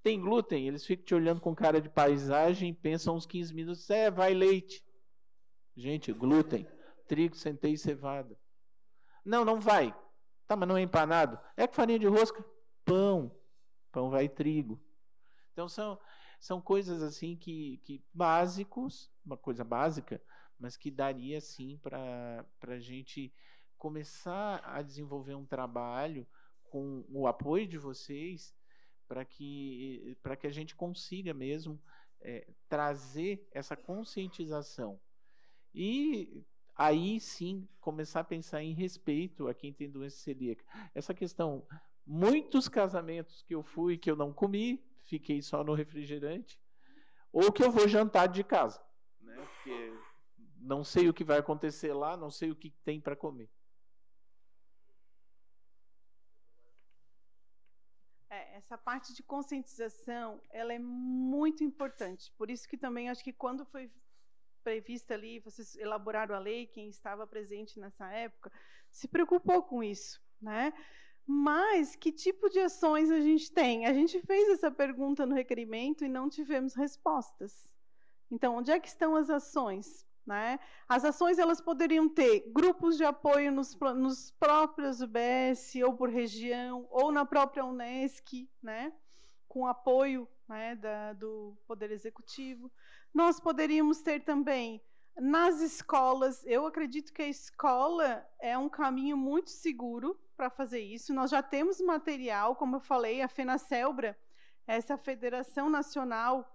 tem glúten? Eles ficam te olhando com cara de paisagem, pensam uns 15 minutos, vai leite. Gente, glúten, trigo, centeio e cevada. Não, não vai. Tá, mas não é empanado. É com farinha de rosca? Pão vai trigo. Então são coisas assim que básicos, uma coisa básica, mas que daria sim para a gente começar a desenvolver um trabalho com o apoio de vocês para que a gente consiga mesmo trazer essa conscientização. E aí sim começar a pensar em respeito a quem tem doença celíaca. Essa questão, muitos casamentos que eu fui que eu não comi, fiquei só no refrigerante, ou que eu vou jantar de casa, né? Porque não sei o que vai acontecer lá, não sei o que tem para comer. Essa parte de conscientização, ela é muito importante. Por isso que também acho que quando foi prevista ali, vocês elaboraram a lei, quem estava presente nessa época, se preocupou com isso, né? Mas que tipo de ações a gente tem? A gente fez essa pergunta no requerimento e não tivemos respostas. Então, onde é que estão as ações? Né? As ações elas poderiam ter grupos de apoio nos próprios UBS, ou por região, ou na própria Unesc, né? Com apoio, né, do Poder Executivo. Nós poderíamos ter também nas escolas, eu acredito que a escola é um caminho muito seguro para fazer isso. Nós já temos material, como eu falei, a FENACELBRA, essa Federação Nacional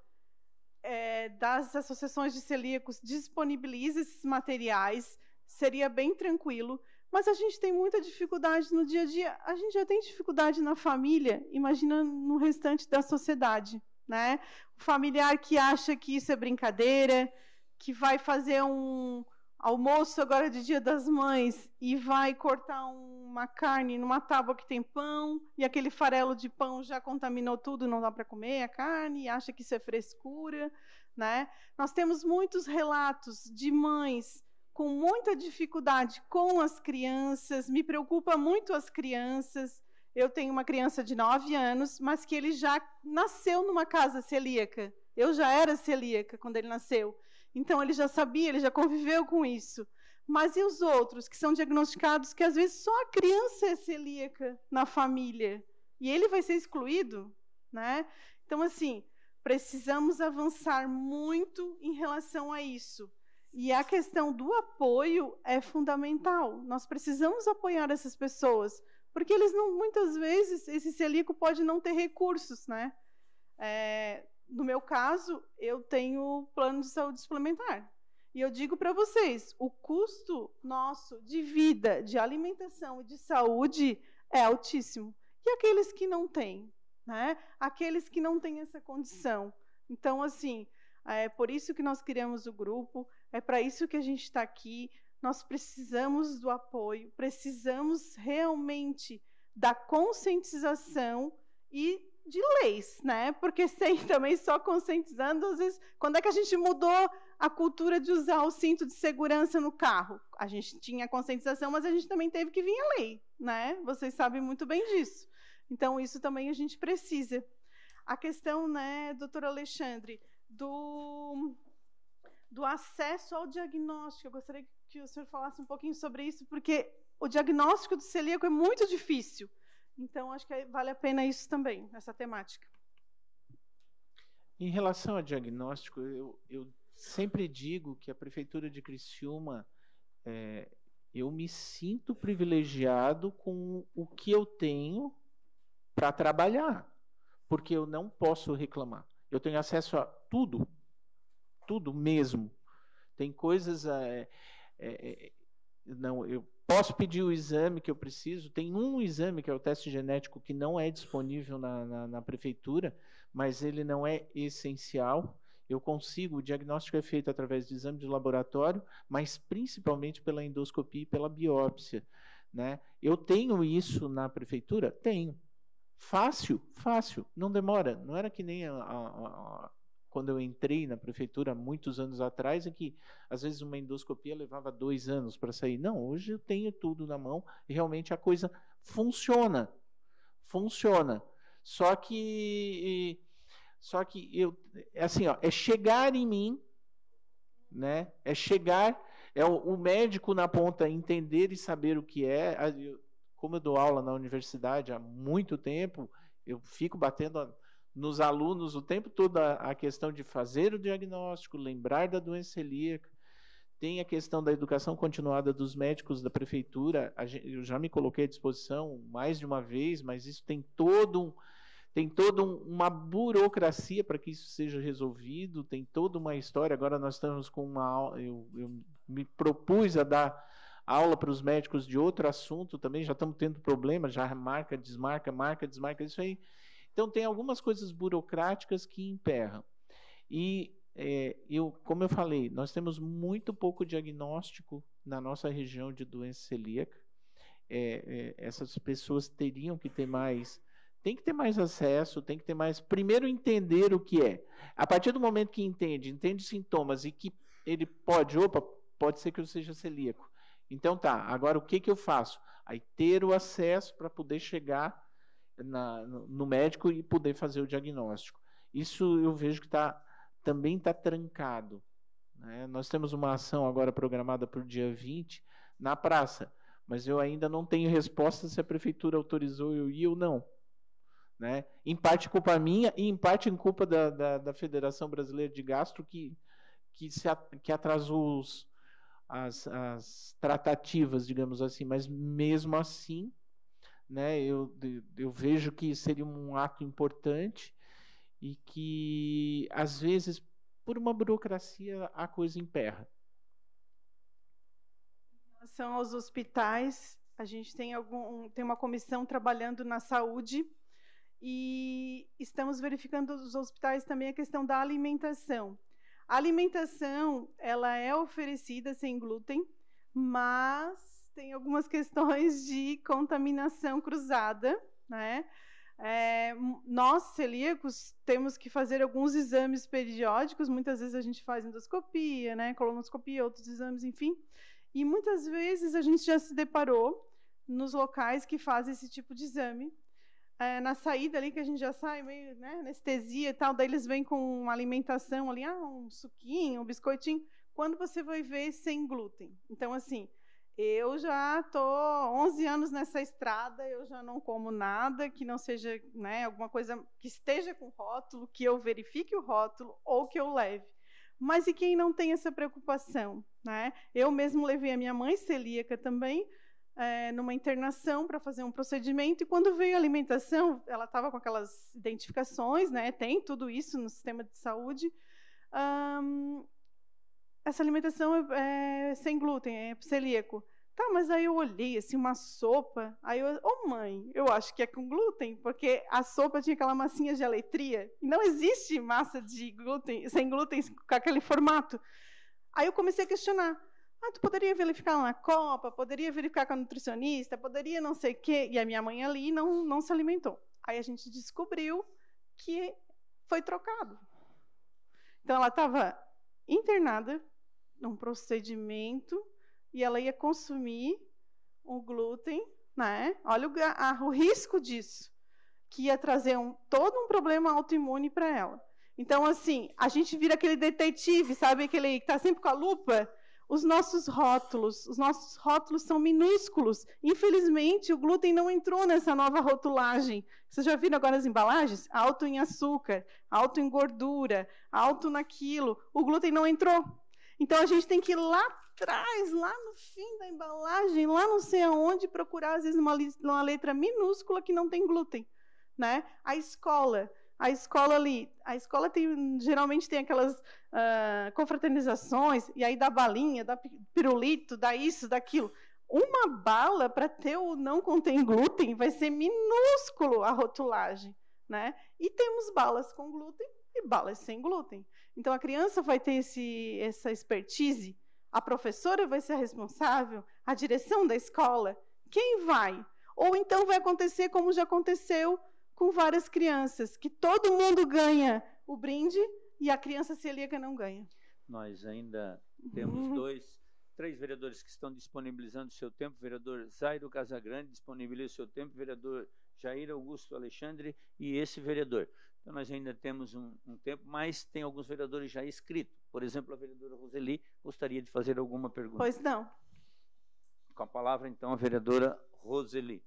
das Associações de Celíacos, disponibiliza esses materiais, seria bem tranquilo, mas a gente tem muita dificuldade no dia a dia, a gente já tem dificuldade na família, imagina no restante da sociedade, né? O familiar que acha que isso é brincadeira, que vai fazer um almoço agora de Dia das Mães e vai cortar uma carne numa tábua que tem pão, e aquele farelo de pão já contaminou tudo, não dá para comer a carne, e acha que isso é frescura, né? Nós temos muitos relatos de mães com muita dificuldade com as crianças, me preocupa muito as crianças. Eu tenho uma criança de 9 anos, mas que ele já nasceu numa casa celíaca. Eu já era celíaca quando ele nasceu. Então, ele já sabia, ele já conviveu com isso. Mas e os outros que são diagnosticados que, às vezes, só a criança é celíaca na família? E ele vai ser excluído? Né? Então, assim, precisamos avançar muito em relação a isso. E a questão do apoio é fundamental. Nós precisamos apoiar essas pessoas, porque eles não, muitas vezes, esse celíaco pode não ter recursos, né? No meu caso, eu tenho plano de saúde suplementar. E eu digo para vocês, o custo nosso de vida, de alimentação e de saúde é altíssimo. E aqueles que não têm, né? Aqueles que não têm essa condição. Então, assim, é por isso que nós criamos o grupo, é para isso que a gente está aqui. Nós precisamos do apoio, precisamos realmente da conscientização e de leis, né? Porque sem também só conscientizando, às vezes, quando é que a gente mudou a cultura de usar o cinto de segurança no carro? A gente tinha conscientização, mas a gente também teve que vir a lei, né? Vocês sabem muito bem disso. Então, isso também a gente precisa. A questão, né, doutor Alexandre, do acesso ao diagnóstico, eu gostaria que o senhor falasse um pouquinho sobre isso, porque o diagnóstico do celíaco é muito difícil. Então, acho que vale a pena isso também, essa temática. Em relação ao diagnóstico, eu sempre digo que a Prefeitura de Criciúma, eu me sinto privilegiado com o que eu tenho para trabalhar, porque eu não posso reclamar. Eu tenho acesso a tudo, tudo mesmo. Tem coisas... não, eu posso pedir o exame que eu preciso. Tem um exame, que é o teste genético, que não é disponível na prefeitura, mas ele não é essencial. Eu consigo, o diagnóstico é feito através de exame de laboratório, mas principalmente pela endoscopia e pela biópsia, né? Eu tenho isso na prefeitura? Tenho. Fácil, fácil, não demora. Não era que nem quando eu entrei na prefeitura, muitos anos atrás, é que às vezes uma endoscopia levava 2 anos para sair. Não, hoje eu tenho tudo na mão e realmente a coisa funciona. Funciona. Só que assim, ó, é chegar em mim, né? É chegar, é o médico na ponta entender e saber o que é. Como eu dou aula na universidade há muito tempo, eu fico batendo nos alunos o tempo todo a questão de fazer o diagnóstico, lembrar da doença celíaca. Tem a questão da educação continuada dos médicos da prefeitura. Eu já me coloquei à disposição mais de uma vez, mas isso tem toda uma burocracia para que isso seja resolvido, tem toda uma história. Agora nós estamos com uma aula, eu me propus a dar aula para os médicos de outro assunto também, já estamos tendo problema, já marca, desmarca, isso aí. Então tem algumas coisas burocráticas que emperram. E como eu falei, nós temos muito pouco diagnóstico na nossa região de doença celíaca. Essas pessoas teriam que ter mais, tem que ter mais acesso, tem que ter mais, primeiro entender o que é. A partir do momento que entende sintomas e que ele pode ser que eu seja celíaco. Então tá, agora o que eu faço? Aí ter o acesso para poder chegar no médico e poder fazer o diagnóstico. Isso eu vejo que também está trancado, né? Nós temos uma ação agora programada para o dia 20 na praça, mas eu ainda não tenho resposta se a prefeitura autorizou eu ir ou não, né? Em parte culpa minha e em parte culpa da Federação Brasileira de Gastro que atrasou as tratativas, digamos assim, mas mesmo assim, né, eu vejo que seria um ato importante e que, às vezes, por uma burocracia, a coisa emperra. Em relação aos hospitais, a gente tem uma comissão trabalhando na saúde e estamos verificando nos hospitais também a questão da alimentação. A alimentação, ela é oferecida sem glúten, mas tem algumas questões de contaminação cruzada, né? Nós, celíacos, temos que fazer alguns exames periódicos, muitas vezes a gente faz endoscopia, né, colonoscopia, outros exames, enfim, e muitas vezes a gente já se deparou nos locais que fazem esse tipo de exame, na saída ali, que a gente já sai meio, né, anestesia e tal, daí eles vêm com uma alimentação ali, um suquinho, um biscoitinho, quando você vai ver sem glúten. Então, assim, eu já estou 11 anos nessa estrada, eu já não como nada que não seja, né, alguma coisa que esteja com rótulo, que eu verifique o rótulo ou que eu leve. Mas e quem não tem essa preocupação, né? Eu mesmo levei a minha mãe celíaca também, numa internação para fazer um procedimento, e quando veio a alimentação, ela estava com aquelas identificações, né? Tem tudo isso no sistema de saúde. Essa alimentação é sem glúten, é celíaco. Tá, mas aí eu olhei, assim, uma sopa, aí eu, mãe, eu acho que é com glúten, porque a sopa tinha aquela massinha de aletria, e não existe massa de glúten, sem glúten, com aquele formato. Aí eu comecei a questionar, tu poderia verificar lá na Copa, poderia verificar com a nutricionista, poderia não sei o quê, e a minha mãe ali não se alimentou. Aí a gente descobriu que foi trocado. Então ela estava internada num procedimento e ela ia consumir o glúten, né? Olha o risco disso, que ia trazer todo um problema autoimune para ela. Então, assim, a gente vira aquele detetive, sabe? Aquele que está sempre com a lupa. Os nossos rótulos são minúsculos. Infelizmente, o glúten não entrou nessa nova rotulagem. Vocês já viram agora as embalagens? Alto em açúcar, alto em gordura, alto naquilo. O glúten não entrou. Então, a gente tem que ir lá atrás, lá no fim da embalagem, lá não sei aonde, procurar, às vezes, uma letra minúscula que não tem glúten, né? A escola geralmente tem aquelas confraternizações, e aí dá balinha, dá pirulito, dá isso, daquilo. Uma bala, para ter o não contém glúten, vai ser minúsculo a rotulagem, né? E temos balas com glúten e balas sem glúten. Então, a criança vai ter essa expertise, a professora vai ser a responsável, a direção da escola, quem vai? Ou então vai acontecer como já aconteceu com várias crianças, que todo mundo ganha o brinde e a criança celíaca não ganha. Nós ainda temos 3 vereadores que estão disponibilizando o seu tempo. Vereador Zairo Casagrande disponibiliza o seu tempo. Vereador Jair Augusto Alexandre e esse vereador. Então, nós ainda temos um tempo, mas tem alguns vereadores já inscritos. Por exemplo, a vereadora Roseli gostaria de fazer alguma pergunta. Pois não. Com a palavra, então, a vereadora Roseli.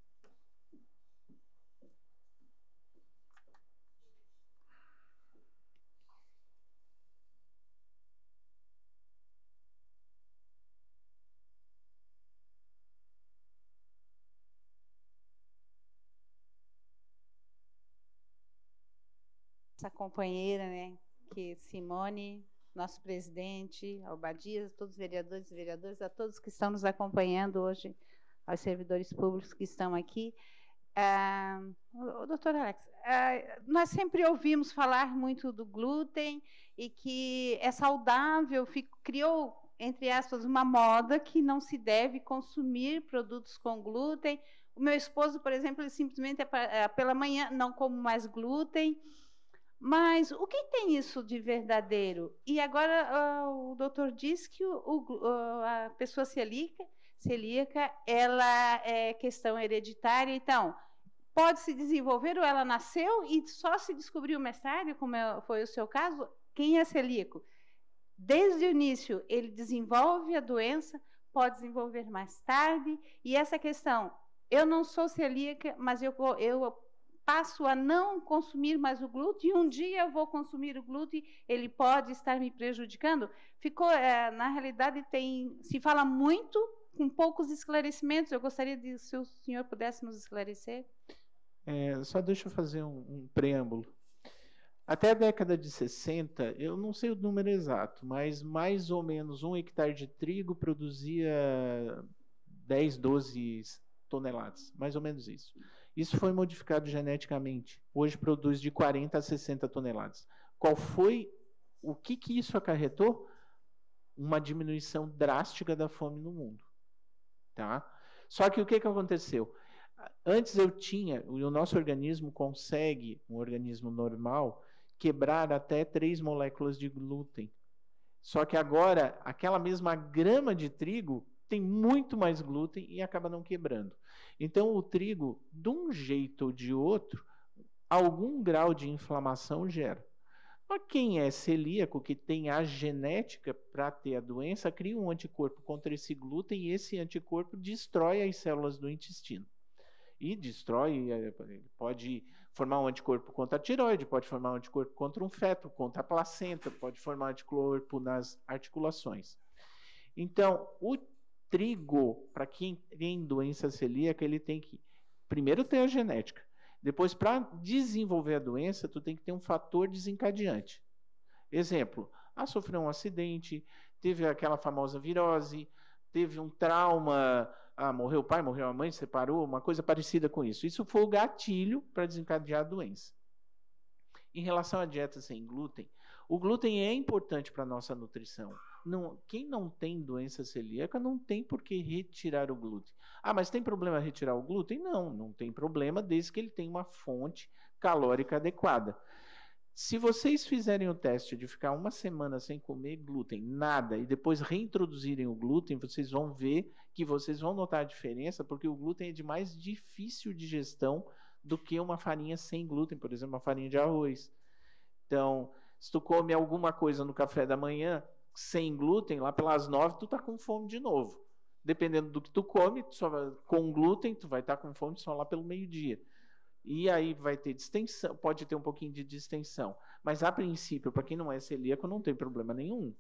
Essa companheira, né, que Simone, nosso presidente, Albadias, todos os vereadores e vereadoras, a todos que estão nos acompanhando hoje, aos servidores públicos que estão aqui. Doutor Alex, nós sempre ouvimos falar muito do glúten e que é saudável, criou, entre aspas, uma moda que não se deve consumir produtos com glúten. O meu esposo, por exemplo, ele simplesmente pela manhã não come mais glúten. Mas o que tem isso de verdadeiro? E agora o doutor diz que a pessoa celíaca, ela é questão hereditária, então, pode se desenvolver ou ela nasceu e só se descobriu mais tarde, como foi o seu caso? Quem é celíaco? Desde o início, ele desenvolve a doença, pode desenvolver mais tarde, e essa questão, eu não sou celíaca, mas eu passo a não consumir mais o glúten, e um dia eu vou consumir o glúten, ele pode estar me prejudicando? Na realidade, se fala muito, com poucos esclarecimentos. Eu gostaria de, se o senhor pudesse nos esclarecer. Só deixa eu fazer um preâmbulo. Até a década de 60, eu não sei o número exato, mas mais ou menos 1 hectare de trigo produzia 10, 12 toneladas, mais ou menos isso. Isso foi modificado geneticamente. Hoje produz de 40 a 60 toneladas. O que isso acarretou? Uma diminuição drástica da fome no mundo. Tá? Só que o que aconteceu? Antes o nosso organismo consegue, um organismo normal, quebrar até 3 moléculas de glúten. Só que agora, aquela mesma grama de trigo tem muito mais glúten e acaba não quebrando. Então, o trigo, de um jeito ou de outro, algum grau de inflamação gera. Mas quem é celíaco, que tem a genética para ter a doença, cria um anticorpo contra esse glúten e esse anticorpo destrói as células do intestino. E pode formar um anticorpo contra a tireoide, pode formar um anticorpo contra um feto, contra a placenta, pode formar um anticorpo nas articulações. Então, o trigo, para quem tem doença celíaca, ele tem que primeiro ter a genética. Depois, para desenvolver a doença, tu tem que ter um fator desencadeante. Exemplo, sofreu um acidente, teve aquela famosa virose, teve um trauma, morreu o pai, morreu a mãe, separou, uma coisa parecida com isso. Isso foi o gatilho para desencadear a doença. Em relação à dieta sem glúten, o glúten é importante para a nossa nutrição. Quem não tem doença celíaca não tem por que retirar o glúten. Mas tem problema retirar o glúten? Não tem problema, desde que ele tenha uma fonte calórica adequada. Se vocês fizerem o teste de ficar 1 semana sem comer glúten, nada, e depois reintroduzirem o glúten, vocês vão ver que vocês vão notar a diferença, porque o glúten é de mais difícil digestão do que uma farinha sem glúten, por exemplo, uma farinha de arroz. Então, se tu come alguma coisa no café da manhã sem glúten, lá pelas 9 tu tá com fome de novo. Dependendo do que tu come, com glúten, tu vai estar com fome só lá pelo meio-dia. E aí vai ter distensão, pode ter um pouquinho de distensão. Mas a princípio, para quem não é celíaco, não tem problema nenhum.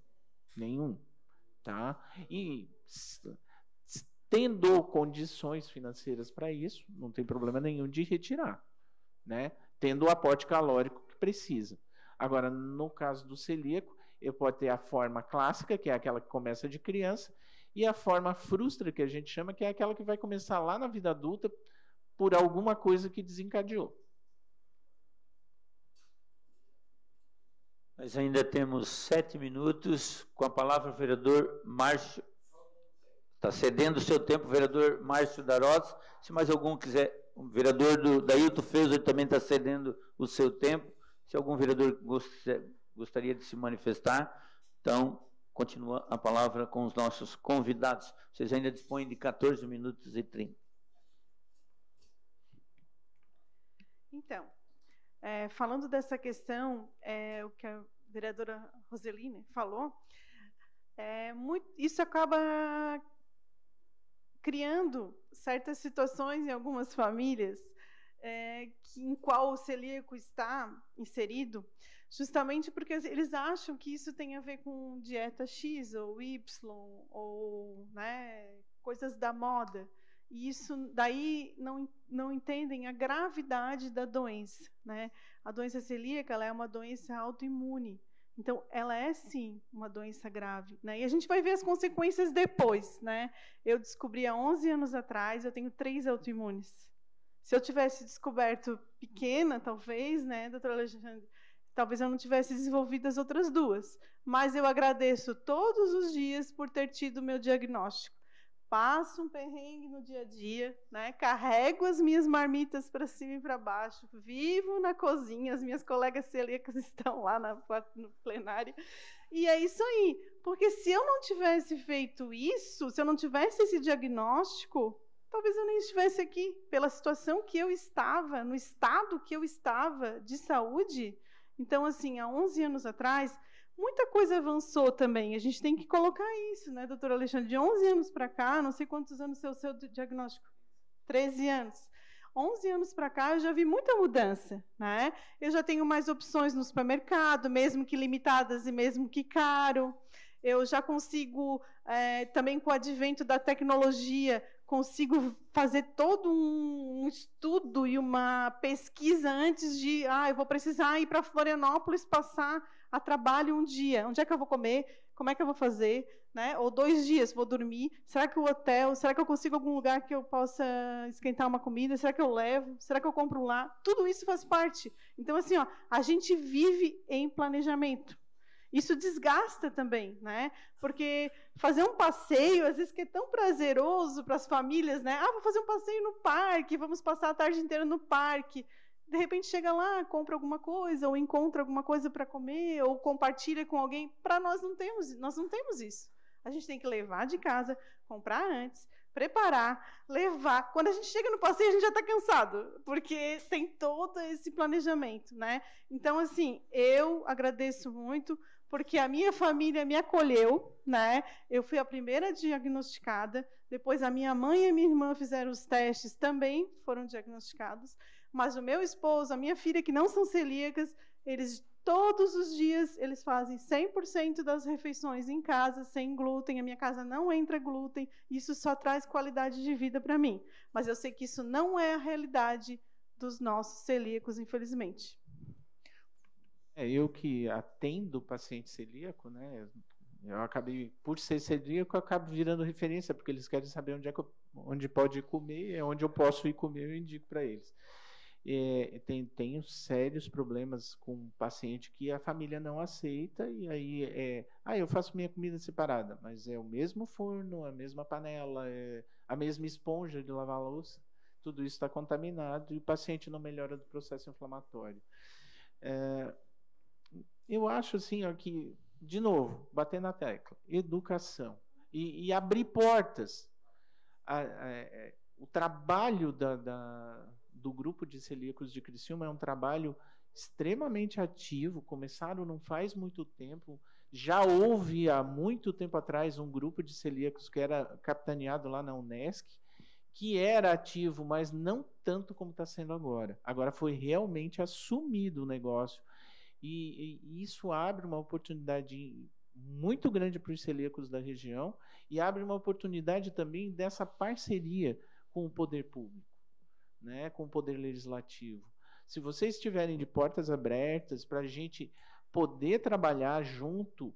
Tá? E tendo condições financeiras para isso, não tem problema nenhum de retirar, né? Tendo o aporte calórico que precisa. Agora, no caso do celíaco, eu posso ter a forma clássica, que é aquela que começa de criança, e a forma frustra, que a gente chama, que é aquela que vai começar lá na vida adulta por alguma coisa que desencadeou. Nós ainda temos 7 minutos. Com a palavra, o vereador Márcio. Está cedendo o seu tempo, o vereador Márcio Darós. Se mais algum quiser, o vereador Dailton Feuser também está cedendo o seu tempo. Se algum vereador gostaria de se manifestar, então, Continua a palavra com os nossos convidados. Vocês ainda dispõem de 14 minutos e 30. Então, falando dessa questão, o que a vereadora Roseli falou, isso acaba criando certas situações em algumas famílias em qual o celíaco está inserido, justamente porque eles acham que isso tem a ver com dieta X ou Y, ou coisas da moda. E isso daí não entendem a gravidade da doença. A doença celíaca ela é uma doença autoimune. Então, ela é, sim, uma doença grave. E a gente vai ver as consequências depois. Eu descobri há 11 anos atrás, eu tenho 3 autoimunes. Se eu tivesse descoberto pequena, talvez, doutora Alexandre, talvez eu não tivesse desenvolvido as outras 2. Mas eu agradeço todos os dias por ter tido o meu diagnóstico. Passo um perrengue no dia a dia, carrego as minhas marmitas para cima e para baixo, vivo na cozinha, as minhas colegas celíacas estão lá no plenário, e é isso aí. Porque se eu não tivesse feito isso, se eu não tivesse esse diagnóstico, talvez eu nem estivesse aqui, pela situação que eu estava, no estado que eu estava de saúde. Então, assim, há 11 anos atrás, muita coisa avançou também. A gente tem que colocar isso, doutora Alexandre? De 11 anos para cá, não sei quantos anos é o seu diagnóstico. 13 anos. 11 anos para cá, eu já vi muita mudança. Eu já tenho mais opções no supermercado, mesmo que limitadas e mesmo que caro. Eu já consigo, também com o advento da tecnologia, consigo fazer todo um estudo e uma pesquisa antes de... eu vou precisar ir para Florianópolis passar a trabalho um dia. Onde é que eu vou comer? Como é que eu vou fazer? Ou 2 dias, vou dormir? Será que o hotel? Será que eu consigo algum lugar que eu possa esquentar uma comida? Será que eu levo? Será que eu compro lá? Tudo isso faz parte. Então, assim, a gente vive em planejamento. Isso desgasta também, porque fazer um passeio, às vezes, que é tão prazeroso para as famílias, vou fazer um passeio no parque, vamos passar a tarde inteira no parque. De repente chega lá, compra alguma coisa, ou encontra alguma coisa para comer, ou compartilha com alguém. Para nós não temos isso. A gente tem que levar de casa, comprar antes, preparar, levar. Quando a gente chega no passeio, a gente já está cansado, porque tem todo esse planejamento, Então, assim, eu agradeço muito, porque a minha família me acolheu, Eu fui a primeira diagnosticada, depois a minha mãe e a minha irmã fizeram os testes, também foram diagnosticados, mas o meu esposo, a minha filha, que não são celíacas, eles todos os dias eles fazem 100% das refeições em casa, sem glúten. A minha casa não entra glúten, isso só traz qualidade de vida para mim. Mas eu sei que isso não é a realidade dos nossos celíacos, infelizmente. Eu que atendo paciente celíaco, eu acabei, por ser celíaco, eu acabo virando referência, porque eles querem saber onde pode comer, onde eu posso ir comer, eu indico para eles. Tenho sérios problemas com paciente que a família não aceita, e aí eu faço minha comida separada, mas é o mesmo forno, a mesma panela, a mesma esponja de lavar a louça, tudo isso está contaminado e o paciente não melhora do processo inflamatório. Eu acho assim, que, de novo, bater na tecla, educação e abrir portas. O trabalho do grupo de celíacos de Criciúma é um trabalho extremamente ativo, começaram não faz muito tempo, já houve há muito tempo atrás um grupo de celíacos que era capitaneado lá na Unesc, que era ativo, mas não tanto como está sendo agora. Agora foi realmente assumido o negócio, e isso abre uma oportunidade muito grande para os celíacos da região, e abre uma oportunidade também dessa parceria com o poder público, com o poder legislativo. Se vocês estiverem de portas abertas para a gente poder trabalhar junto,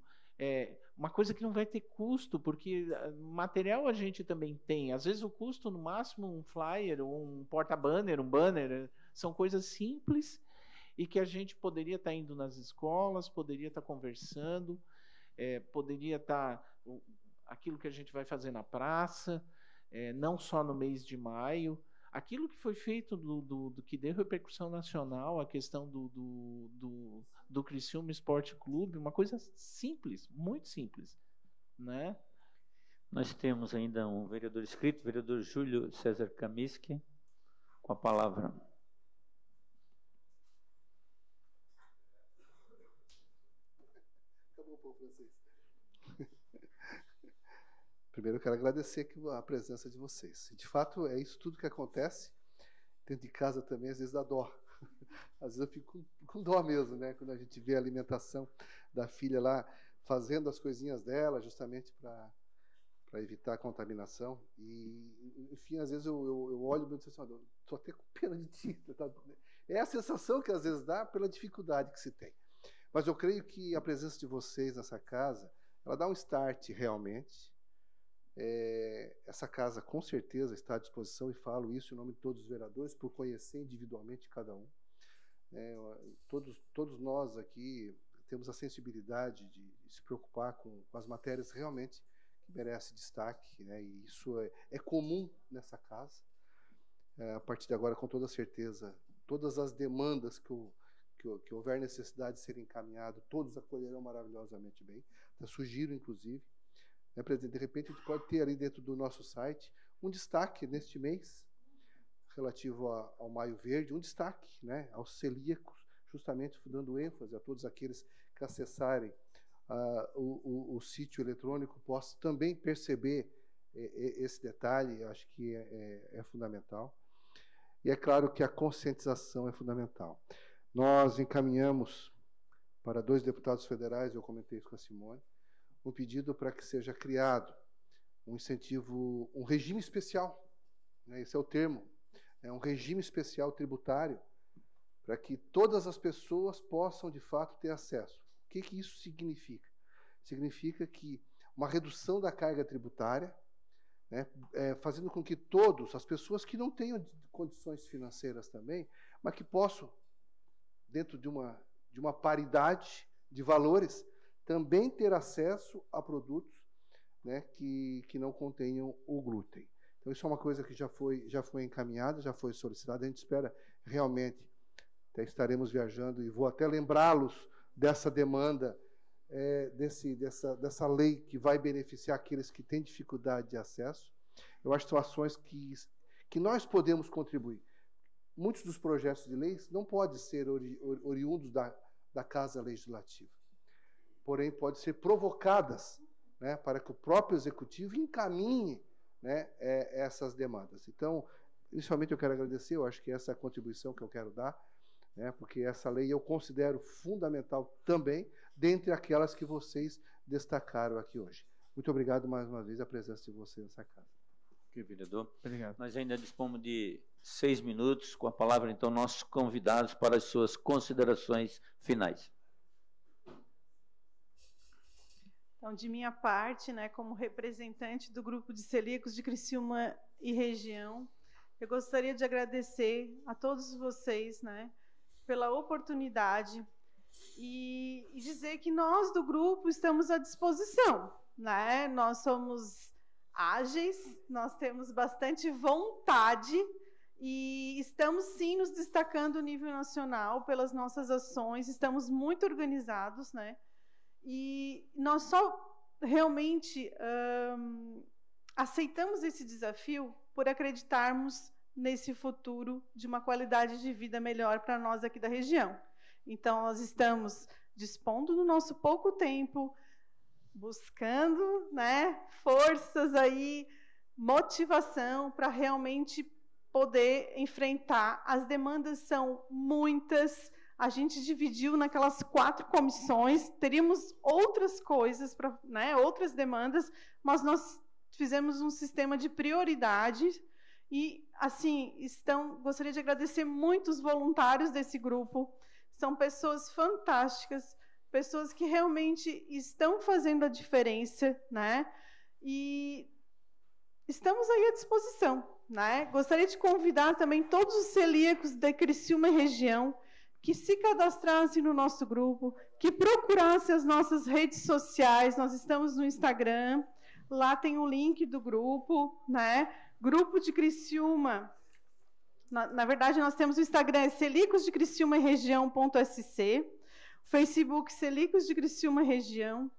uma coisa que não vai ter custo, porque material a gente também tem. Às vezes o custo, no máximo, um flyer, um porta-banner, um banner, são coisas simples e que a gente poderia estar indo nas escolas, poderia estar conversando, poderia estar aquilo que a gente vai fazer na praça, não só no mês de maio. Aquilo que foi feito do que deu repercussão nacional, a questão do Criciúma Esporte Clube, uma coisa simples, muito simples, né? Nós temos ainda um vereador inscrito, vereador Júlio César Kamiski, com a palavra. Primeiro, eu quero agradecer a presença de vocês. De fato, é isso tudo que acontece. Dentro de casa também, às vezes dá dó. Às vezes eu fico com dó mesmo, né? Quando a gente vê a alimentação da filha lá, fazendo as coisinhas dela, justamente para evitar a contaminação. E, enfim, às vezes eu olho e digo assim, estou até com pena de ti. É a sensação que às vezes dá pela dificuldade que se tem. Mas eu creio que a presença de vocês nessa casa, ela dá um start realmente. Essa casa com certeza está à disposição, e falo isso em nome de todos os vereadores, por conhecer individualmente cada um. Todos nós aqui temos a sensibilidade de se preocupar com as matérias realmente que merecem destaque, né? E isso é comum nessa casa. A partir de agora, com toda certeza, todas as demandas que houver necessidade de serem encaminhadas, todos acolherão maravilhosamente bem. Sugiro, inclusive, né, presidente, de repente a gente pode ter ali dentro do nosso site um destaque neste mês, relativo ao Maio Verde, um destaque, né, aos celíacos, justamente dando ênfase a todos aqueles que acessarem o sítio eletrônico, possam também perceber esse detalhe. Eu acho que é fundamental. E é claro que a conscientização é fundamental. Nós encaminhamos para 2 deputados federais, eu comentei isso com a Simone, um pedido para que seja criado um incentivo, um regime especial, né, esse é o termo, um regime especial tributário, para que todas as pessoas possam, de fato, ter acesso. O que isso significa? Significa que uma redução da carga tributária, né, fazendo com que as pessoas que não tenham condições financeiras também, mas que possam, dentro de uma paridade de valores, também ter acesso a produtos, né, que não contenham o glúten. Então, isso é uma coisa que já foi encaminhada, já foi solicitada. A gente espera realmente, até estaremos viajando, e vou até lembrá-los dessa demanda, dessa lei que vai beneficiar aqueles que têm dificuldade de acesso. Eu acho que são ações que nós podemos contribuir. Muitos dos projetos de leis não podem ser oriundos da Casa Legislativa, porém, podem ser provocadas, né, para que o próprio Executivo encaminhe, né, essas demandas. Então, inicialmente eu quero agradecer, eu acho que essa é a contribuição que eu quero dar, né, porque essa lei eu considero fundamental também, dentre aquelas que vocês destacaram aqui hoje. Muito obrigado mais uma vez a presença de vocês nessa casa. Ok, vereador. Obrigado. Nós ainda dispomos de 6 minutos, com a palavra, então, nossos convidados para as suas considerações finais. Então, de minha parte, né, como representante do grupo de celíacos de Criciúma e região, eu gostaria de agradecer a todos vocês, né, pela oportunidade e dizer que nós do grupo estamos à disposição, né? Nós somos ágeis, nós temos bastante vontade e estamos sim nos destacando no nível nacional pelas nossas ações, estamos muito organizados, né? E nós só realmente aceitamos esse desafio por acreditarmos nesse futuro de uma qualidade de vida melhor para nós aqui da região. Então, nós estamos dispondo do nosso pouco tempo, buscando, né, forças aí, motivação para realmente poder enfrentar. As demandas são muitas. A gente dividiu naquelas 4 comissões, teríamos outras coisas, né, outras demandas, mas nós fizemos um sistema de prioridades e, assim, gostaria de agradecer muito os voluntários desse grupo, são pessoas fantásticas, pessoas que realmente estão fazendo a diferença, né, e estamos aí à disposição, né. Gostaria de convidar também todos os celíacos da Criciúma e região, que se cadastrassem no nosso grupo, que procurassem as nossas redes sociais. Nós estamos no Instagram, lá tem o link do grupo, né? Grupo de Criciúma. Na verdade, nós temos o Instagram, é Celíacos de Criciúma e região.sc, Facebook Celíacos de Criciúma e região.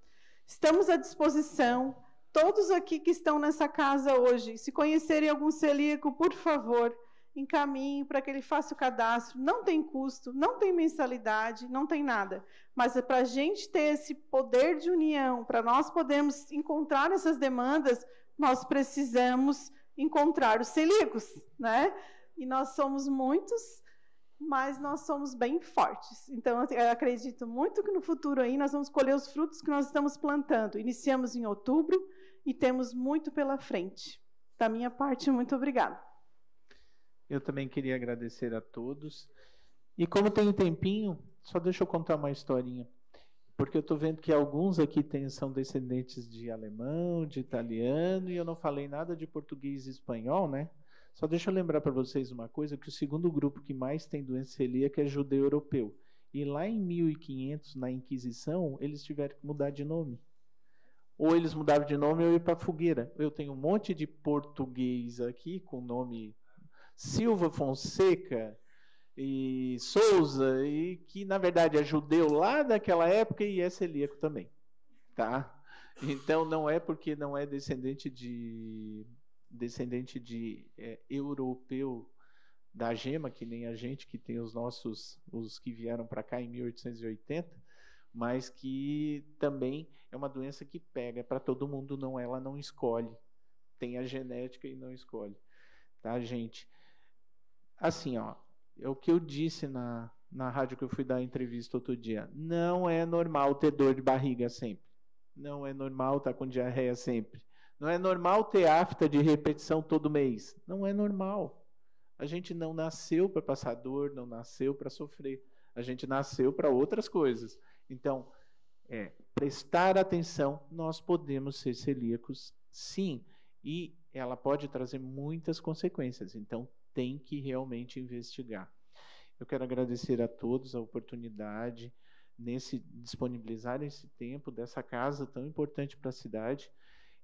Estamos à disposição. Todos aqui que estão nessa casa hoje, se conhecerem algum celíaco, por favor, encaminhe para que ele faça o cadastro. Não tem custo, não tem mensalidade, não tem nada. Mas é para a gente ter esse poder de união, para nós podermos encontrar essas demandas, nós precisamos encontrar os celíacos, né? E nós somos muitos, mas nós somos bem fortes. Então, eu acredito muito que no futuro aí nós vamos colher os frutos que nós estamos plantando. Iniciamos em outubro e temos muito pela frente. Da minha parte, muito obrigada. Eu também queria agradecer a todos. E como tem um tempinho, só deixa eu contar uma historinha. Porque eu estou vendo que alguns aqui são descendentes de alemão, de italiano, e eu não falei nada de português e espanhol, né? Só deixa eu lembrar para vocês uma coisa, que o segundo grupo que mais tem doença celíaca é judeu europeu. E lá em 1500, na Inquisição, eles tiveram que mudar de nome. Ou eles mudavam de nome ou iam para a fogueira. Eu tenho um monte de português aqui com nome Silva Fonseca e Souza, e que na verdade é judeu lá daquela época e é celíaco também, tá? Então não é porque não é descendente de europeu da gema, que nem a gente, que tem os que vieram para cá em 1880, mas que também é uma doença que pega para todo mundo, ela não escolhe, tem a genética e não escolhe, tá, gente? Assim, ó, é o que eu disse na rádio que eu fui dar a entrevista outro dia. Não é normal ter dor de barriga sempre. Não é normal estar com diarreia sempre. Não é normal ter afta de repetição todo mês. Não é normal. A gente não nasceu para passar dor, não nasceu para sofrer. A gente nasceu para outras coisas. Então, prestar atenção, nós podemos ser celíacos, sim. E ela pode trazer muitas consequências. Então, tem que realmente investigar. Eu quero agradecer a todos a oportunidade, disponibilizar esse tempo dessa casa tão importante para a cidade,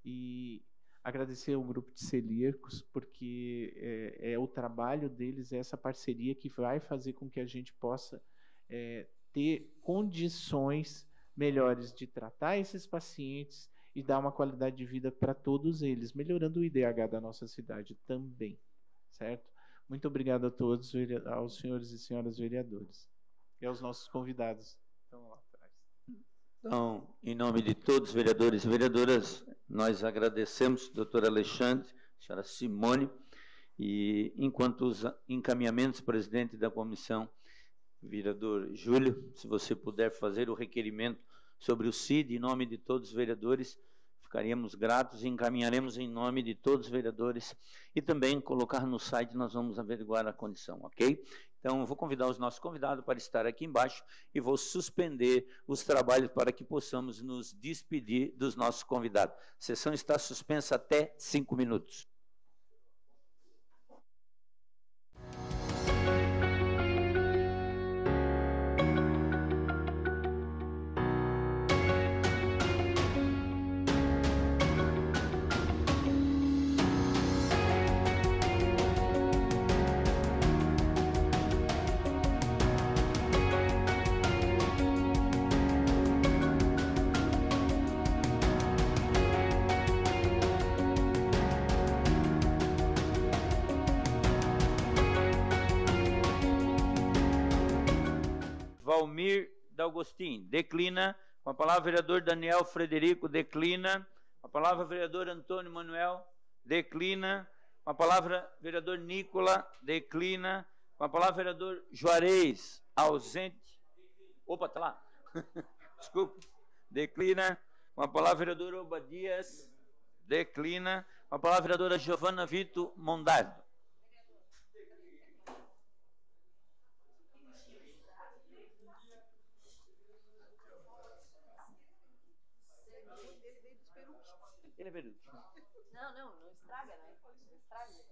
e agradecer ao grupo de celíacos, porque o trabalho deles, essa parceria que vai fazer com que a gente possa ter condições melhores de tratar esses pacientes e dar uma qualidade de vida para todos eles, melhorando o IDH da nossa cidade também, certo? Muito obrigado a todos, aos senhores e senhoras vereadores. E aos nossos convidados. Estão lá atrás. Então, em nome de todos os vereadores e vereadoras, nós agradecemos, doutor Alexandre, senhora Simone, e enquanto os encaminhamentos, presidente da comissão, vereador Júlio, se você puder fazer o requerimento sobre o CID, em nome de todos os vereadores, ficaríamos gratos e encaminharemos em nome de todos os vereadores e também colocar no site, nós vamos averiguar a condição, ok? Então, eu vou convidar os nossos convidados para estar aqui embaixo e vou suspender os trabalhos para que possamos nos despedir dos nossos convidados. A sessão está suspensa até 5 minutos. Valmir D'Agostin, declina. Com a palavra, vereador Daniel Frederico, declina. Com a palavra, vereador Antônio Manuel, declina. Com a palavra, vereador Nicola, declina. Com a palavra, vereador Juarez, ausente. Opa, tá lá. Desculpa. Declina. Com a palavra, vereador Obadias, declina. Com a palavra, vereadora Giovana Vito Mondardo. Ele é peruque. Não estraga, né? Não estraga,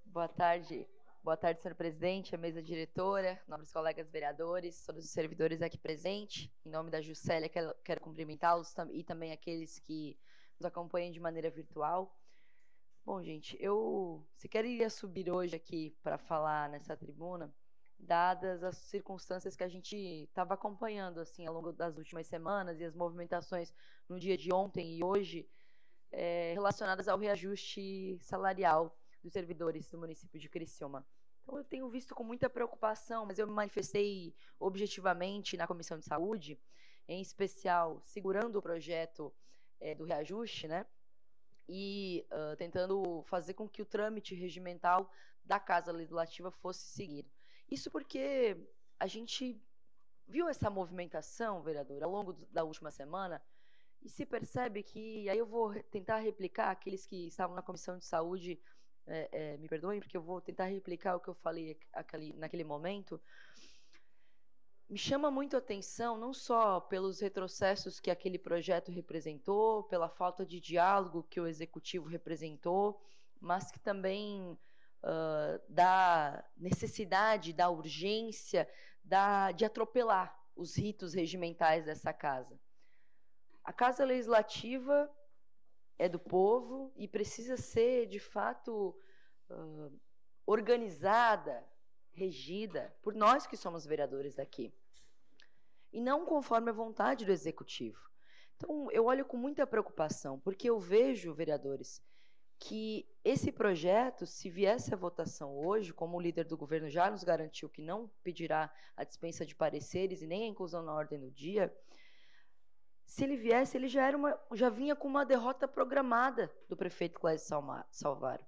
Boa tarde. Boa tarde, senhor presidente, a mesa diretora, nobres colegas vereadores, todos os servidores aqui presentes. Em nome da Juscelia, quero cumprimentá-los e também aqueles que nos acompanham de maneira virtual. Bom, gente, eu sequer iria subir hoje aqui para falar nessa tribuna, dadas as circunstâncias que a gente estava acompanhando assim ao longo das últimas semanas e as movimentações no dia de ontem e hoje relacionadas ao reajuste salarial dos servidores do município de Criciúma. Então, eu tenho visto com muita preocupação, mas eu me manifestei objetivamente na Comissão de Saúde, em especial segurando o projeto do reajuste, né? E tentando fazer com que o trâmite regimental da Casa Legislativa fosse seguido. Isso porque a gente viu essa movimentação, vereador, ao longo da última semana, e se percebe que, aí eu vou tentar replicar aqueles que estavam na Comissão de Saúde, me perdoem, porque eu vou tentar replicar o que eu falei naquele momento. Me chama muito a atenção, não só pelos retrocessos que aquele projeto representou, pela falta de diálogo que o Executivo representou, mas que também da necessidade, da urgência, de atropelar os ritos regimentais dessa casa. A Casa Legislativa é do povo e precisa ser, de fato, organizada, regida por nós que somos vereadores daqui, e não conforme a vontade do Executivo. Então, eu olho com muita preocupação, porque eu vejo, vereadores, que esse projeto, se viesse à votação hoje, como o líder do governo já nos garantiu que não pedirá a dispensa de pareceres e nem a inclusão na ordem do dia, se ele viesse, ele já vinha com uma derrota programada do prefeito Clésio Salvaro.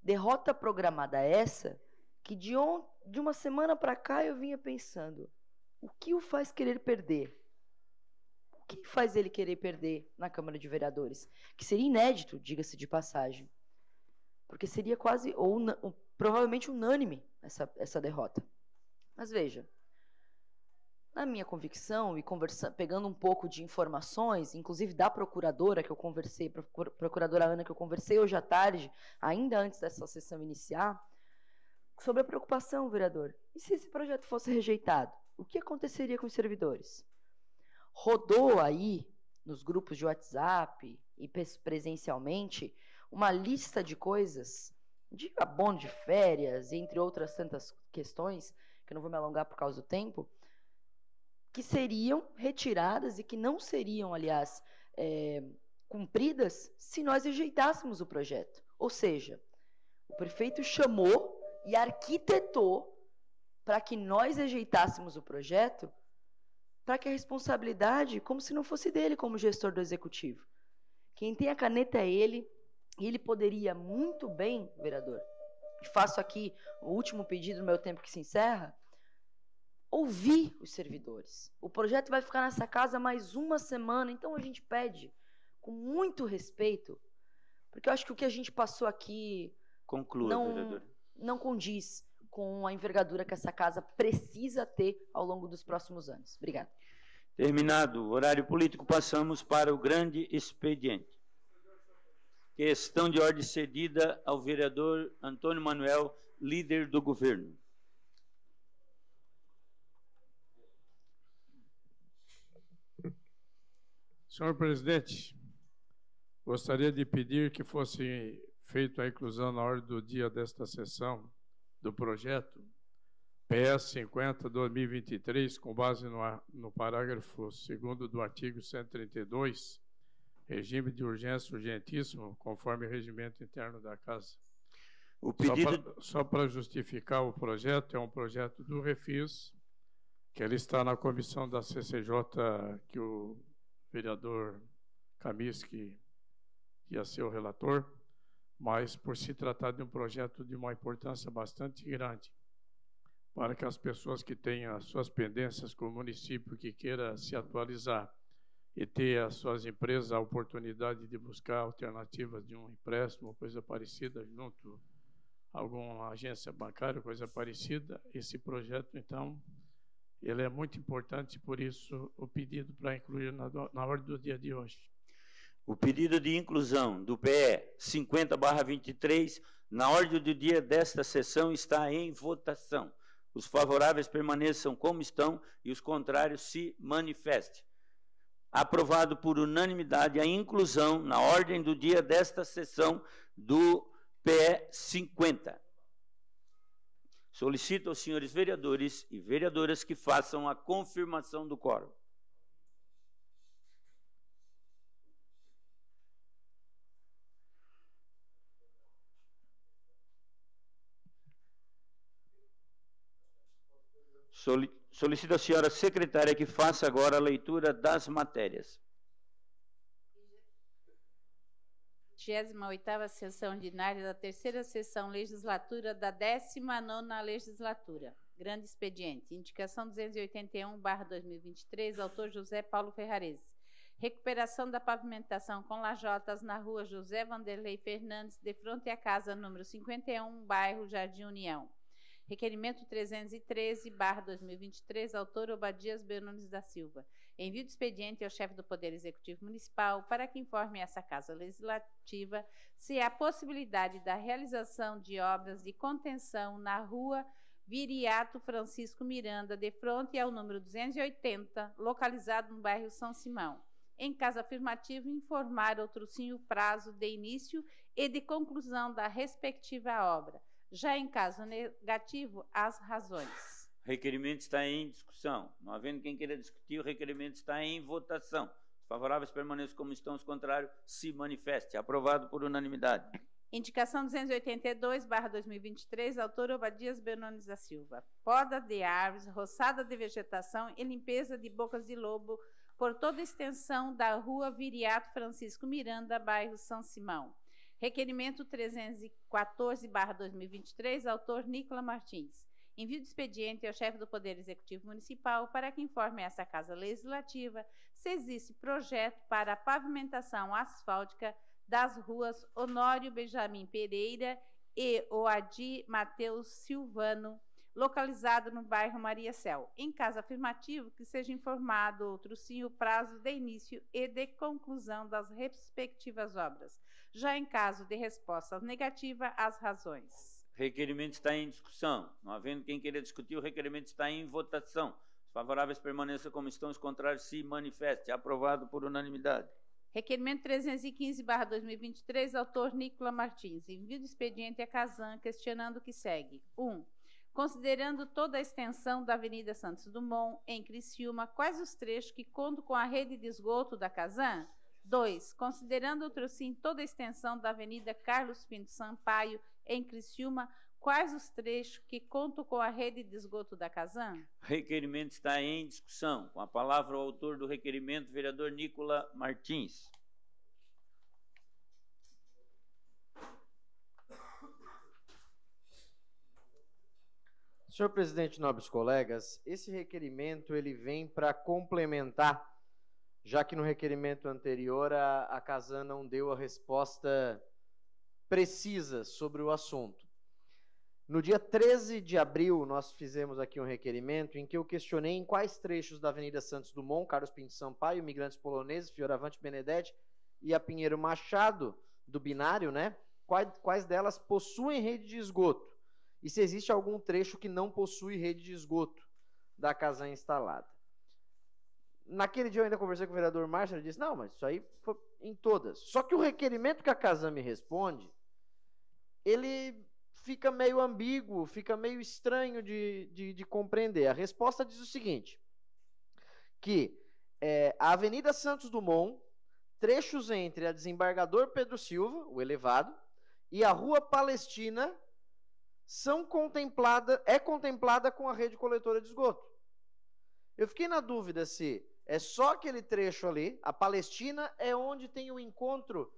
Derrota programada essa, que de uma semana para cá eu vinha pensando, o que o faz querer perder? O que faz ele querer perder na Câmara de Vereadores? Que seria inédito, diga-se de passagem. Porque seria quase, ou provavelmente unânime, essa derrota. Mas veja, na minha convicção, e pegando um pouco de informações, inclusive da procuradora que eu conversei, procuradora Ana, que eu conversei hoje à tarde, ainda antes dessa sessão iniciar, sobre a preocupação, vereador. E se esse projeto fosse rejeitado? O que aconteceria com os servidores? Rodou aí, nos grupos de WhatsApp e presencialmente, uma lista de coisas, de abono de férias, entre outras tantas questões, que eu não vou me alongar por causa do tempo, que seriam retiradas e que não seriam, aliás, cumpridas se nós rejeitássemos o projeto. Ou seja, o prefeito chamou e arquitetou para que nós rejeitássemos o projeto, para que a responsabilidade, como se não fosse dele como gestor do Executivo. Quem tem a caneta é ele, e ele poderia muito bem, vereador, e faço aqui o último pedido no meu tempo que se encerra, ouvir os servidores. O projeto vai ficar nessa casa mais uma semana, então a gente pede, com muito respeito, porque eu acho que o que a gente passou aqui não condiz com a envergadura que essa casa precisa ter ao longo dos próximos anos. Obrigada. Terminado o horário político, passamos para o grande expediente. Questão de ordem cedida ao vereador Antônio Manuel, líder do governo. Senhor presidente, gostaria de pedir que fosse feita a inclusão na ordem do dia desta sessão do projeto PS 50/2023, com base no parágrafo 2º do artigo 132, regime de urgência urgentíssimo, conforme o regimento interno da Casa. O pedido... Só para justificar o projeto, é um projeto do Refis, que ele está na comissão da CCJ, que o vereador Kaminsky ia ser o relator, mas por se tratar de um projeto de uma importância bastante grande, para que as pessoas que tenham as suas pendências com o município, que queira se atualizar e ter as suas empresas a oportunidade de buscar alternativas de um empréstimo, coisa parecida, junto a alguma agência bancária, coisa parecida, esse projeto, então, ele é muito importante, por isso o pedido para incluir na ordem do dia de hoje. O pedido de inclusão do PE 50/23 na ordem do dia desta sessão está em votação. Os favoráveis permaneçam como estão e os contrários se manifestem. Aprovado por unanimidade a inclusão na ordem do dia desta sessão do PE 50. Solicito aos senhores vereadores e vereadoras que façam a confirmação do quórum. Solicito à senhora secretária que faça agora a leitura das matérias. 28ª sessão ordinária da 3ª sessão legislatura da 19ª legislatura. Grande expediente. Indicação 281/2023, autor José Paulo Ferrarese. Recuperação da pavimentação com lajotas na rua José Vanderlei Fernandes, de frente à casa número 51, bairro Jardim União. Requerimento 313/2023, autor Obadias Bernunes da Silva. Envio de expediente ao chefe do Poder Executivo Municipal para que informe essa Casa Legislativa se há possibilidade da realização de obras de contenção na rua Viriato Francisco Miranda, de frente ao número 280, localizado no bairro São Simão. Em caso afirmativo, informar outrocinho o prazo de início e de conclusão da respectiva obra. Já em caso negativo, as razões. O requerimento está em discussão. Não havendo quem queira discutir, o requerimento está em votação. Os favoráveis permaneçam como estão, os contrários se manifestem. Aprovado por unanimidade. Indicação 282/2023, autor Obadias Bernunes da Silva. Poda de árvores, roçada de vegetação e limpeza de bocas de lobo por toda a extensão da rua Viriato Francisco Miranda, bairro São Simão. Requerimento 314/2023, autor Nicola Martins. Envio de expediente ao chefe do Poder Executivo Municipal para que informe essa Casa Legislativa se existe projeto para a pavimentação asfáltica das ruas Honório Benjamin Pereira e Oadi Mateus Silvano, localizado no bairro Maria Céu. Em caso afirmativo, que seja informado outrocinho o prazo de início e de conclusão das respectivas obras. Já em caso de resposta negativa, as razões. O requerimento está em discussão. Não havendo quem queira discutir, o requerimento está em votação. Os favoráveis permaneçam como estão, os contrários se manifestem. Aprovado por unanimidade. Requerimento 315/2023, autor Nicola Martins. Envio de expediente à Casan, questionando o que segue. 1. Considerando toda a extensão da Avenida Santos Dumont, em Criciúma, quais os trechos que contam com a rede de esgoto da Casan? 2. Considerando outrosim toda a extensão da Avenida Carlos Pinto Sampaio, em Criciúma, quais os trechos que contam com a rede de esgoto da Casan? O requerimento está em discussão. Com a palavra o autor do requerimento, vereador Nicola Martins. Senhor presidente, nobres colegas, esse requerimento ele vem para complementar, já que no requerimento anterior a Casan não deu a resposta precisa sobre o assunto. No dia 13 de abril, nós fizemos aqui um requerimento em que eu questionei em quais trechos da Avenida Santos Dumont, Carlos Pinto Sampaio, Imigrantes Poloneses, Fioravante Benedetti e a Pinheiro Machado, do binário, né? Quais delas possuem rede de esgoto e se existe algum trecho que não possui rede de esgoto da Casan instalada. Naquele dia eu ainda conversei com o vereador Márcio, ele disse, não, mas isso aí foi em todas. Só que o requerimento que a Casan me responde, ele fica meio ambíguo, fica meio estranho de compreender. A resposta diz o seguinte, que a Avenida Santos Dumont, trechos entre a Desembargador Pedro Silva, o elevado, e a Rua Palestina, é contemplada com a rede coletora de esgoto. Eu fiquei na dúvida se é só aquele trecho ali, a Palestina é onde tem o encontro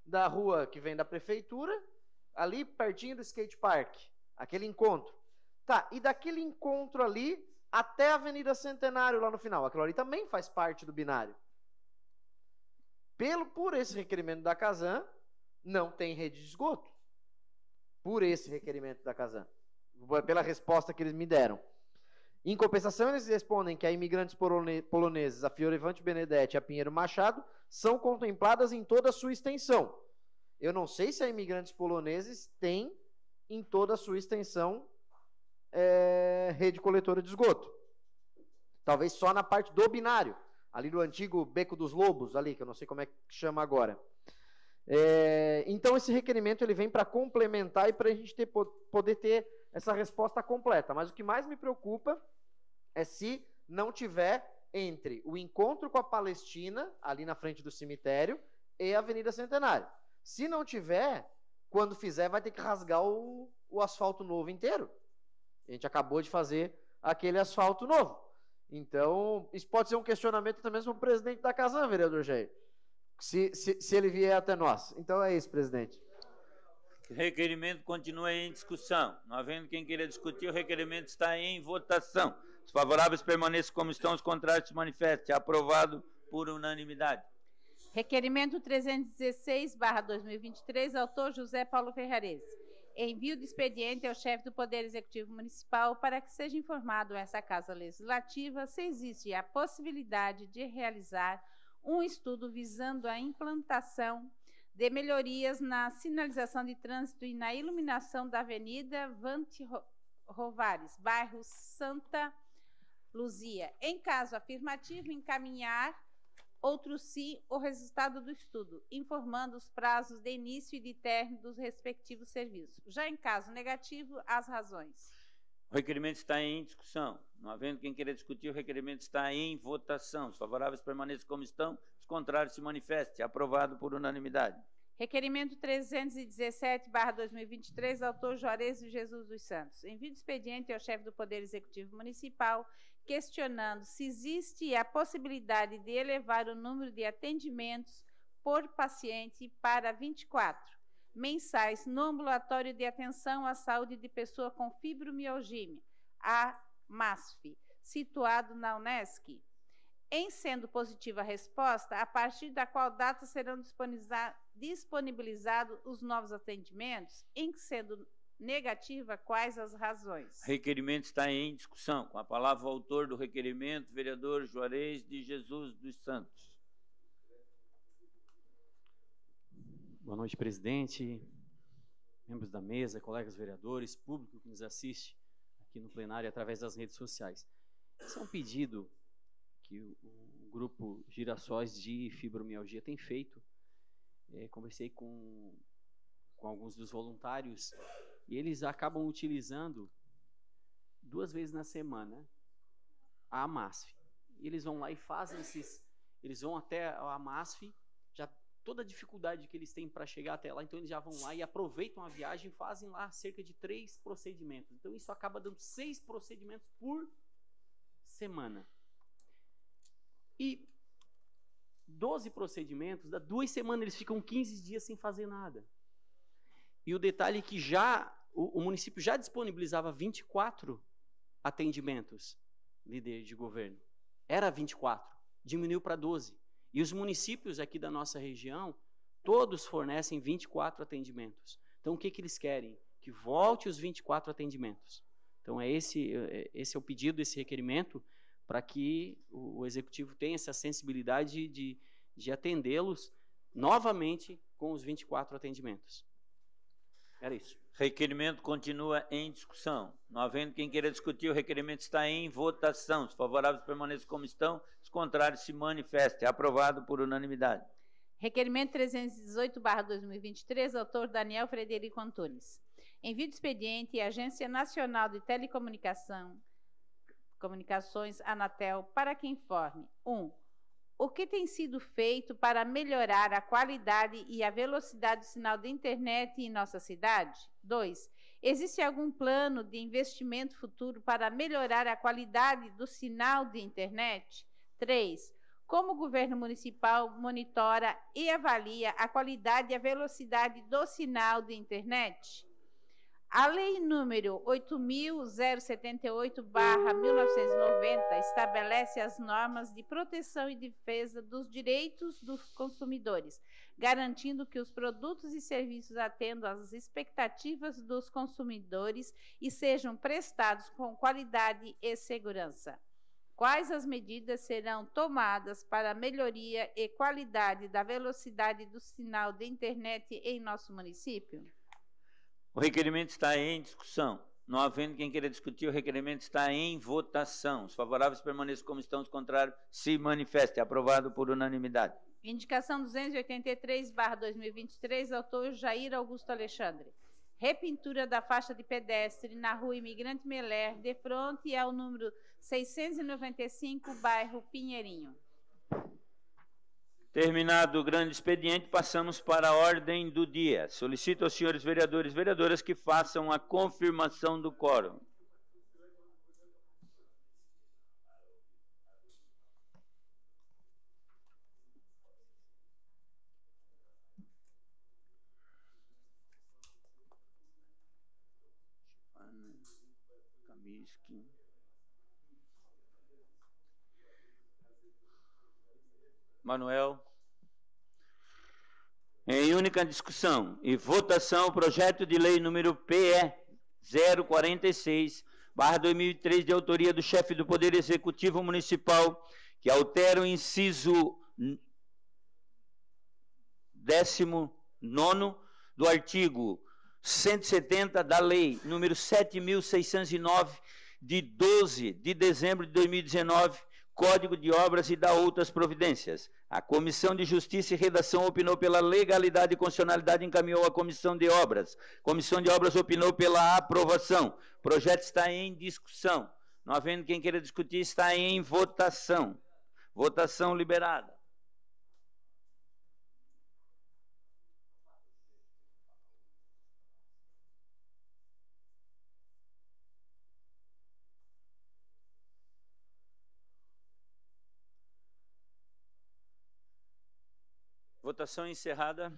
da rua que vem da prefeitura, ali pertinho do skate park, aquele encontro. Tá, e daquele encontro ali até a Avenida Centenário lá no final, aquilo ali também faz parte do binário. Por esse requerimento da Casan, não tem rede de esgoto. Por esse requerimento da Casan, pela resposta que eles me deram. Em compensação, eles respondem que a Imigrantes Poloneses, a Fioravante Benedetti e a Pinheiro Machado são contempladas em toda a sua extensão. Eu não sei se a Imigrantes Poloneses tem em toda a sua extensão rede coletora de esgoto. Talvez só na parte do binário, ali do antigo Beco dos Lobos, ali, que eu não sei como é que chama agora. Então, esse requerimento ele vem para complementar e para a gente poder ter essa resposta completa. Mas o que mais me preocupa é se não tiver entre o encontro com a Palestina, ali na frente do cemitério, e a Avenida Centenário. Se não tiver, quando fizer, vai ter que rasgar o asfalto novo inteiro. A gente acabou de fazer aquele asfalto novo. Então, isso pode ser um questionamento também para o presidente da Casan, vereador Jair, se ele vier até nós. Então é isso, presidente. O requerimento continua em discussão. Não havendo quem queira discutir, o requerimento está em votação. Os favoráveis permaneçam como estão, os contrários se manifestem. Aprovado por unanimidade. Requerimento 316/2023, autor José Paulo Ferrarese. Envio de expediente ao chefe do Poder Executivo Municipal para que seja informado essa Casa Legislativa se existe a possibilidade de realizar um estudo visando a implantação de melhorias na sinalização de trânsito e na iluminação da Avenida Vante Rovares, bairro Santa Luzia. Em caso afirmativo, encaminhar outro sim o resultado do estudo, informando os prazos de início e de término dos respectivos serviços. Já em caso negativo, as razões. O requerimento está em discussão. Não havendo quem queira discutir, o requerimento está em votação. Os favoráveis permaneçam como estão, os contrários se manifestem. Aprovado por unanimidade. Requerimento 317/2023, autor Juarez de Jesus dos Santos. Envio de expediente ao chefe do Poder Executivo Municipal, questionando se existe a possibilidade de elevar o número de atendimentos por paciente para 24 mensais no ambulatório de atenção à saúde de pessoa com fibromialgia, a MASF, situado na Unesc. Em sendo positiva a resposta, a partir da qual data serão disponibilizados os novos atendimentos? Em sendo negativa, quais as razões? Requerimento está em discussão. Com a palavra o autor do requerimento, vereador Juarez de Jesus dos Santos. Boa noite, presidente, membros da mesa, colegas vereadores, público que nos assiste aqui no plenário através das redes sociais. Esse é um pedido que o grupo Girassóis de Fibromialgia tem feito. Conversei com alguns dos voluntários e eles acabam utilizando 2 vezes na semana a MASF. E eles vão lá e fazem eles vão até a MASF, já toda a dificuldade que eles têm para chegar até lá, então eles já vão lá e aproveitam a viagem e fazem lá cerca de 3 procedimentos. Então isso acaba dando 6 procedimentos por semana. E 12 procedimentos, dá 2 semanas, eles ficam 15 dias sem fazer nada. E o detalhe é que o município já disponibilizava 24 atendimentos líder de governo. Era 24, diminuiu para 12. E os municípios aqui da nossa região, todos fornecem 24 atendimentos. Então, o que eles querem? Que volte os 24 atendimentos. Então, esse é o pedido, esse requerimento, para que o Executivo tenha essa sensibilidade de atendê-los novamente com os 24 atendimentos. Era isso. Requerimento continua em discussão. Não havendo quem queira discutir, o requerimento está em votação. Os favoráveis permaneçam como estão, os contrários se manifestem. Aprovado por unanimidade. Requerimento 318/2023, autor Daniel Frederico Antunes. Envio de expediente à Agência Nacional de Comunicações, Anatel, para que informe: 1. O que tem sido feito para melhorar a qualidade e a velocidade do sinal de internet em nossa cidade? 2. Existe algum plano de investimento futuro para melhorar a qualidade do sinal de internet? 3. Como o governo municipal monitora e avalia a qualidade e a velocidade do sinal de internet? A Lei número 8.078/1990 estabelece as normas de proteção e defesa dos direitos dos consumidores, garantindo que os produtos e serviços atendam às expectativas dos consumidores e sejam prestados com qualidade e segurança. Quais as medidas serão tomadas para a melhoria e qualidade da velocidade do sinal de internet em nosso município? O requerimento está em discussão. Não havendo quem queira discutir, o requerimento está em votação. Os favoráveis permaneçam como estão, os contrários se manifestem. Aprovado por unanimidade. Indicação 283/2023, autor Jair Augusto Alexandre. repintura da faixa de pedestre na rua Imigrante Meler, de frente ao número 695, bairro Pinheirinho. Terminado o grande expediente, passamos para a ordem do dia. Solicito aos senhores vereadores e vereadoras que façam a confirmação do quórum. Manuel. Em única discussão e votação, o projeto de lei número PE 046/2003, de autoria do chefe do Poder Executivo Municipal, que altera o inciso 19º do artigo 170 da lei número 7.609, de 12 de dezembro de 2019, Código de Obras, e da outras providências. A Comissão de Justiça e Redação opinou pela legalidade e constitucionalidade e encaminhou à Comissão de Obras. Comissão de Obras opinou pela aprovação. O projeto está em discussão. Não havendo quem queira discutir, está em votação. Votação liberada. Votação encerrada.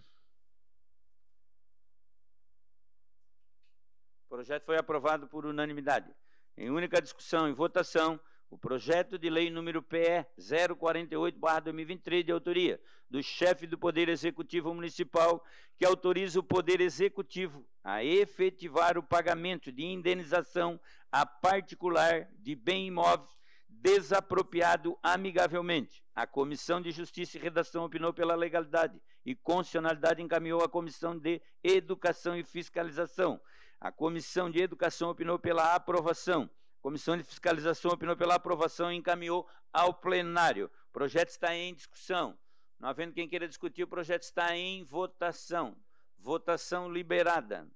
O projeto foi aprovado por unanimidade. Em única discussão e votação, o projeto de lei número PE 048/2023, de autoria do chefe do Poder Executivo Municipal, que autoriza o Poder Executivo a efetivar o pagamento de indenização a particular de bem imóvel desapropriado amigavelmente. A Comissão de Justiça e Redação opinou pela legalidade e constitucionalidade e encaminhou à Comissão de Educação e Fiscalização. A Comissão de Educação opinou pela aprovação. A Comissão de Fiscalização opinou pela aprovação e encaminhou ao plenário. O projeto está em discussão. Não havendo quem queira discutir, o projeto está em votação. Votação liberada.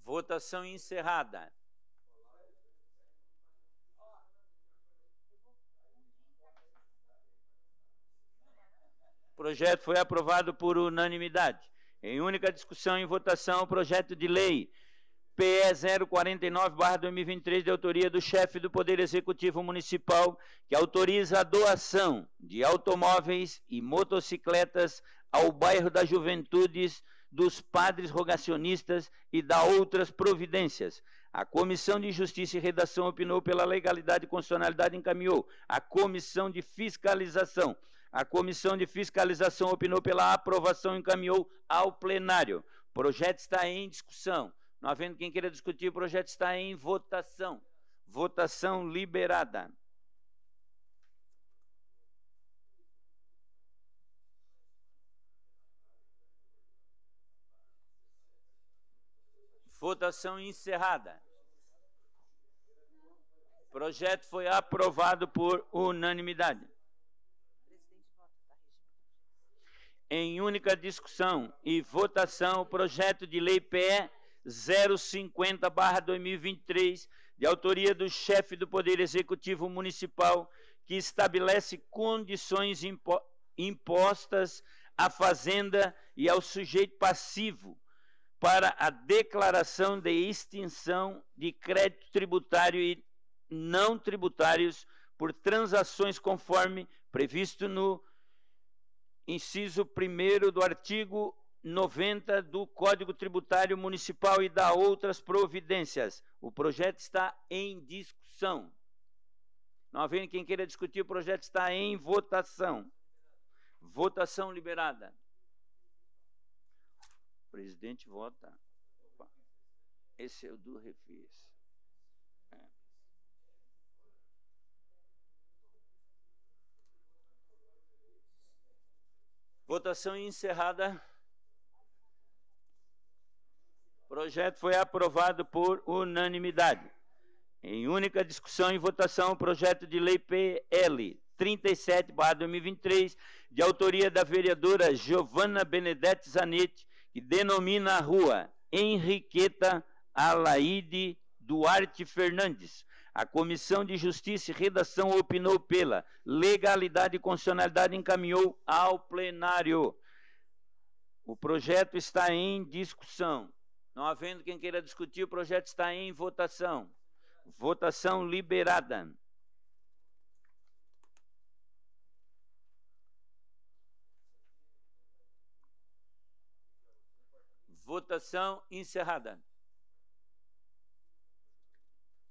Votação encerrada. O projeto foi aprovado por unanimidade. Em única discussão e votação, o projeto de lei PE 049/2023, de autoria do chefe do Poder Executivo Municipal, que autoriza a doação de automóveis e motocicletas ao bairro das Juventudes, dos Padres Rogacionistas e da outras providências. A Comissão de Justiça e Redação opinou pela legalidade e constitucionalidade e encaminhou à Comissão de Fiscalização. A Comissão de Fiscalização opinou pela aprovação e encaminhou ao plenário. O projeto está em discussão. Não havendo quem queira discutir, o projeto está em votação. Votação liberada. Votação encerrada. O projeto foi aprovado por unanimidade. Em única discussão e votação, o projeto de lei PE 050/2023, de autoria do chefe do Poder Executivo Municipal, que estabelece condições impostas à Fazenda e ao sujeito passivo para a declaração de extinção de crédito tributário e não tributários por transações conforme previsto no inciso 1º do artigo 90 do Código Tributário Municipal e da outras providências. O projeto está em discussão. Não havendo quem queira discutir, o projeto está em votação. Votação liberada. O presidente vota. Opa. Esse é o do refis. Votação encerrada. O projeto foi aprovado por unanimidade. Em única discussão e votação, o projeto de lei PL 37/2023, de autoria da vereadora Giovana Benedetti Zanetti, que denomina a rua Henriqueta Alaide Duarte Fernandes. A Comissão de Justiça e Redação opinou pela legalidade e constitucionalidade e encaminhou ao plenário. O projeto está em discussão. Não havendo quem queira discutir, o projeto está em votação. Votação liberada. Votação encerrada.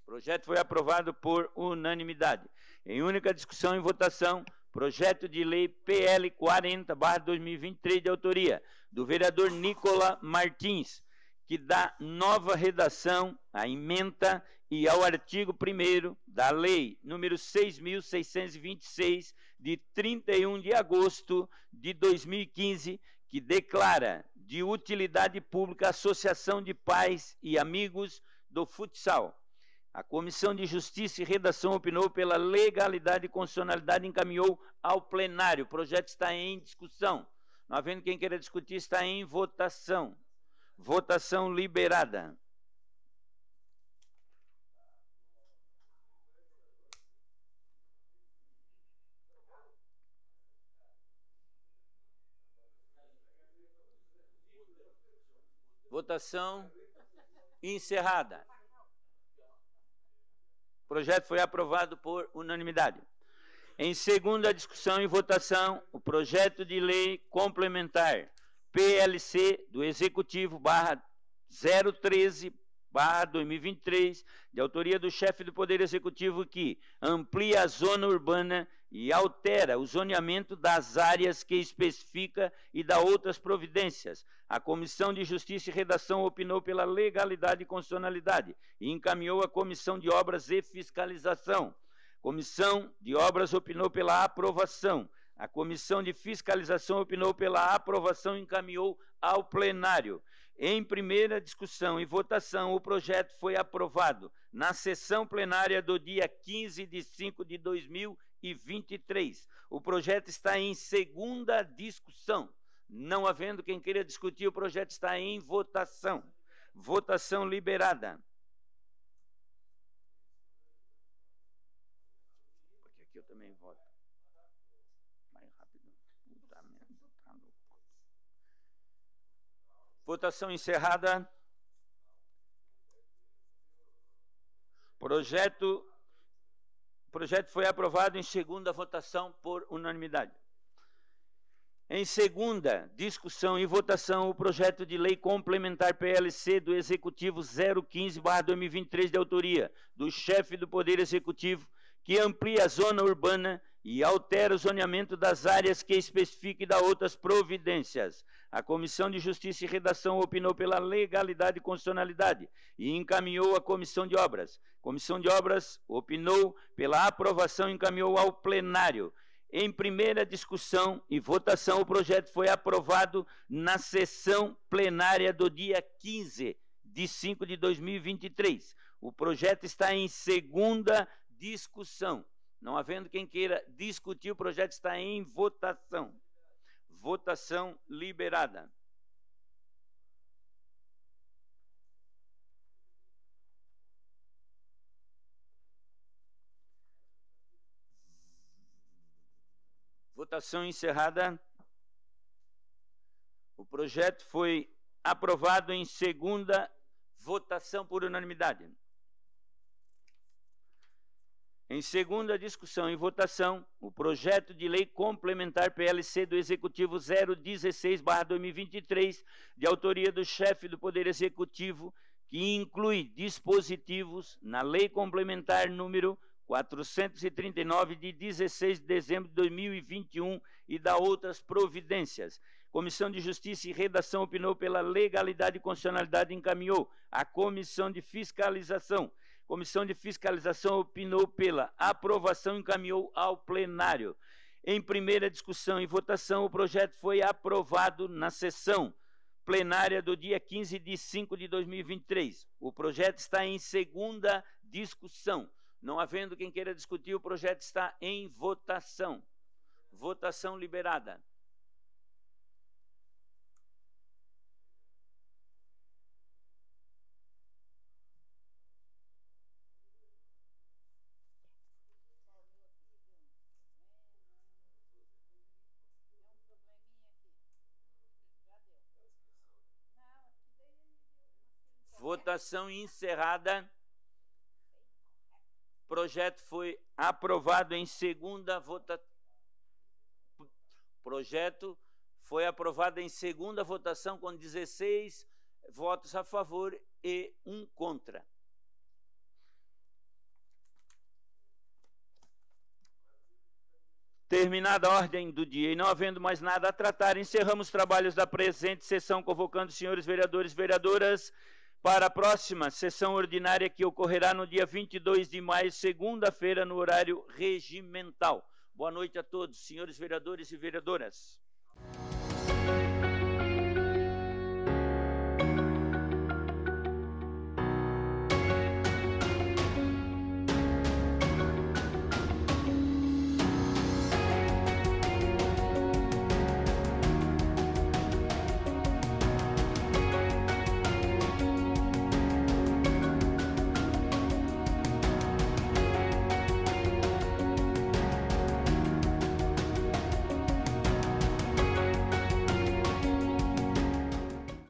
O projeto foi aprovado por unanimidade. Em única discussão e votação, projeto de lei PL 40/2023, de autoria do vereador Nicola Martins, que dá nova redação à ementa e ao artigo 1º da lei número 6.626, de 31 de agosto de 2015, que declara de utilidade pública a Associação de Pais e Amigos do Futsal. A Comissão de Justiça e Redação opinou pela legalidade e constitucionalidade e encaminhou ao plenário. O projeto está em discussão. Não havendo quem queira discutir, está em votação. Votação liberada. Votação encerrada. O projeto foi aprovado por unanimidade. Em segunda discussão e votação, o projeto de lei complementar PLC do Executivo /013/2023, de autoria do chefe do Poder Executivo, que amplia a zona urbana e altera o zoneamento das áreas que especifica e dá outras providências. A Comissão de Justiça e Redação opinou pela legalidade e constitucionalidade e encaminhou à Comissão de Obras e Fiscalização. Comissão de Obras opinou pela aprovação. A Comissão de Fiscalização opinou pela aprovação e encaminhou ao plenário. Em primeira discussão e votação, o projeto foi aprovado na sessão plenária do dia 15 de 5 de 2023. O projeto está em segunda discussão. Não havendo quem queira discutir, o projeto está em votação. Votação liberada. Porque aqui eu também voto. Mais rápido. Puta merda, tá louco. Votação encerrada. O projeto foi aprovado em segunda votação por unanimidade. Em segunda discussão e votação, o projeto de lei complementar PLC do Executivo 015/2023, de autoria do chefe do Poder Executivo, que amplia a zona urbana e altera o zoneamento das áreas que especifica e dá outras providências. A Comissão de Justiça e Redação opinou pela legalidade e constitucionalidade e encaminhou à Comissão de Obras. Comissão de Obras opinou pela aprovação e encaminhou ao plenário. Em primeira discussão e votação, o projeto foi aprovado na sessão plenária do dia 15 de 5 de 2023. O projeto está em segunda discussão. Não havendo quem queira discutir, o projeto está em votação. Votação liberada. Votação encerrada. O projeto foi aprovado em segunda votação por unanimidade. Em segunda discussão e votação, o projeto de lei complementar PLC do Executivo 016/2023, de autoria do chefe do Poder Executivo, que inclui dispositivos na Lei Complementar número 439, de 16 de dezembro de 2021, e dá outras providências. Comissão de Justiça e Redação opinou pela legalidade e constitucionalidade e encaminhou à Comissão de Fiscalização. Comissão de Fiscalização opinou pela aprovação e encaminhou ao plenário. Em primeira discussão e votação, o projeto foi aprovado na sessão plenária do dia 15 de 5 de 2023. O projeto está em segunda discussão. Não havendo quem queira discutir, o projeto está em votação. Votação liberada. Votação encerrada. Projeto foi aprovado em segunda votação. Projeto foi aprovado em segunda votação com 16 votos a favor e 1 contra. Terminada a ordem do dia e não havendo mais nada a tratar, encerramos os trabalhos da presente sessão, convocando os senhores vereadores e vereadoras para a próxima sessão ordinária, que ocorrerá no dia 22 de maio, segunda-feira, no horário regimental. Boa noite a todos, senhores vereadores e vereadoras.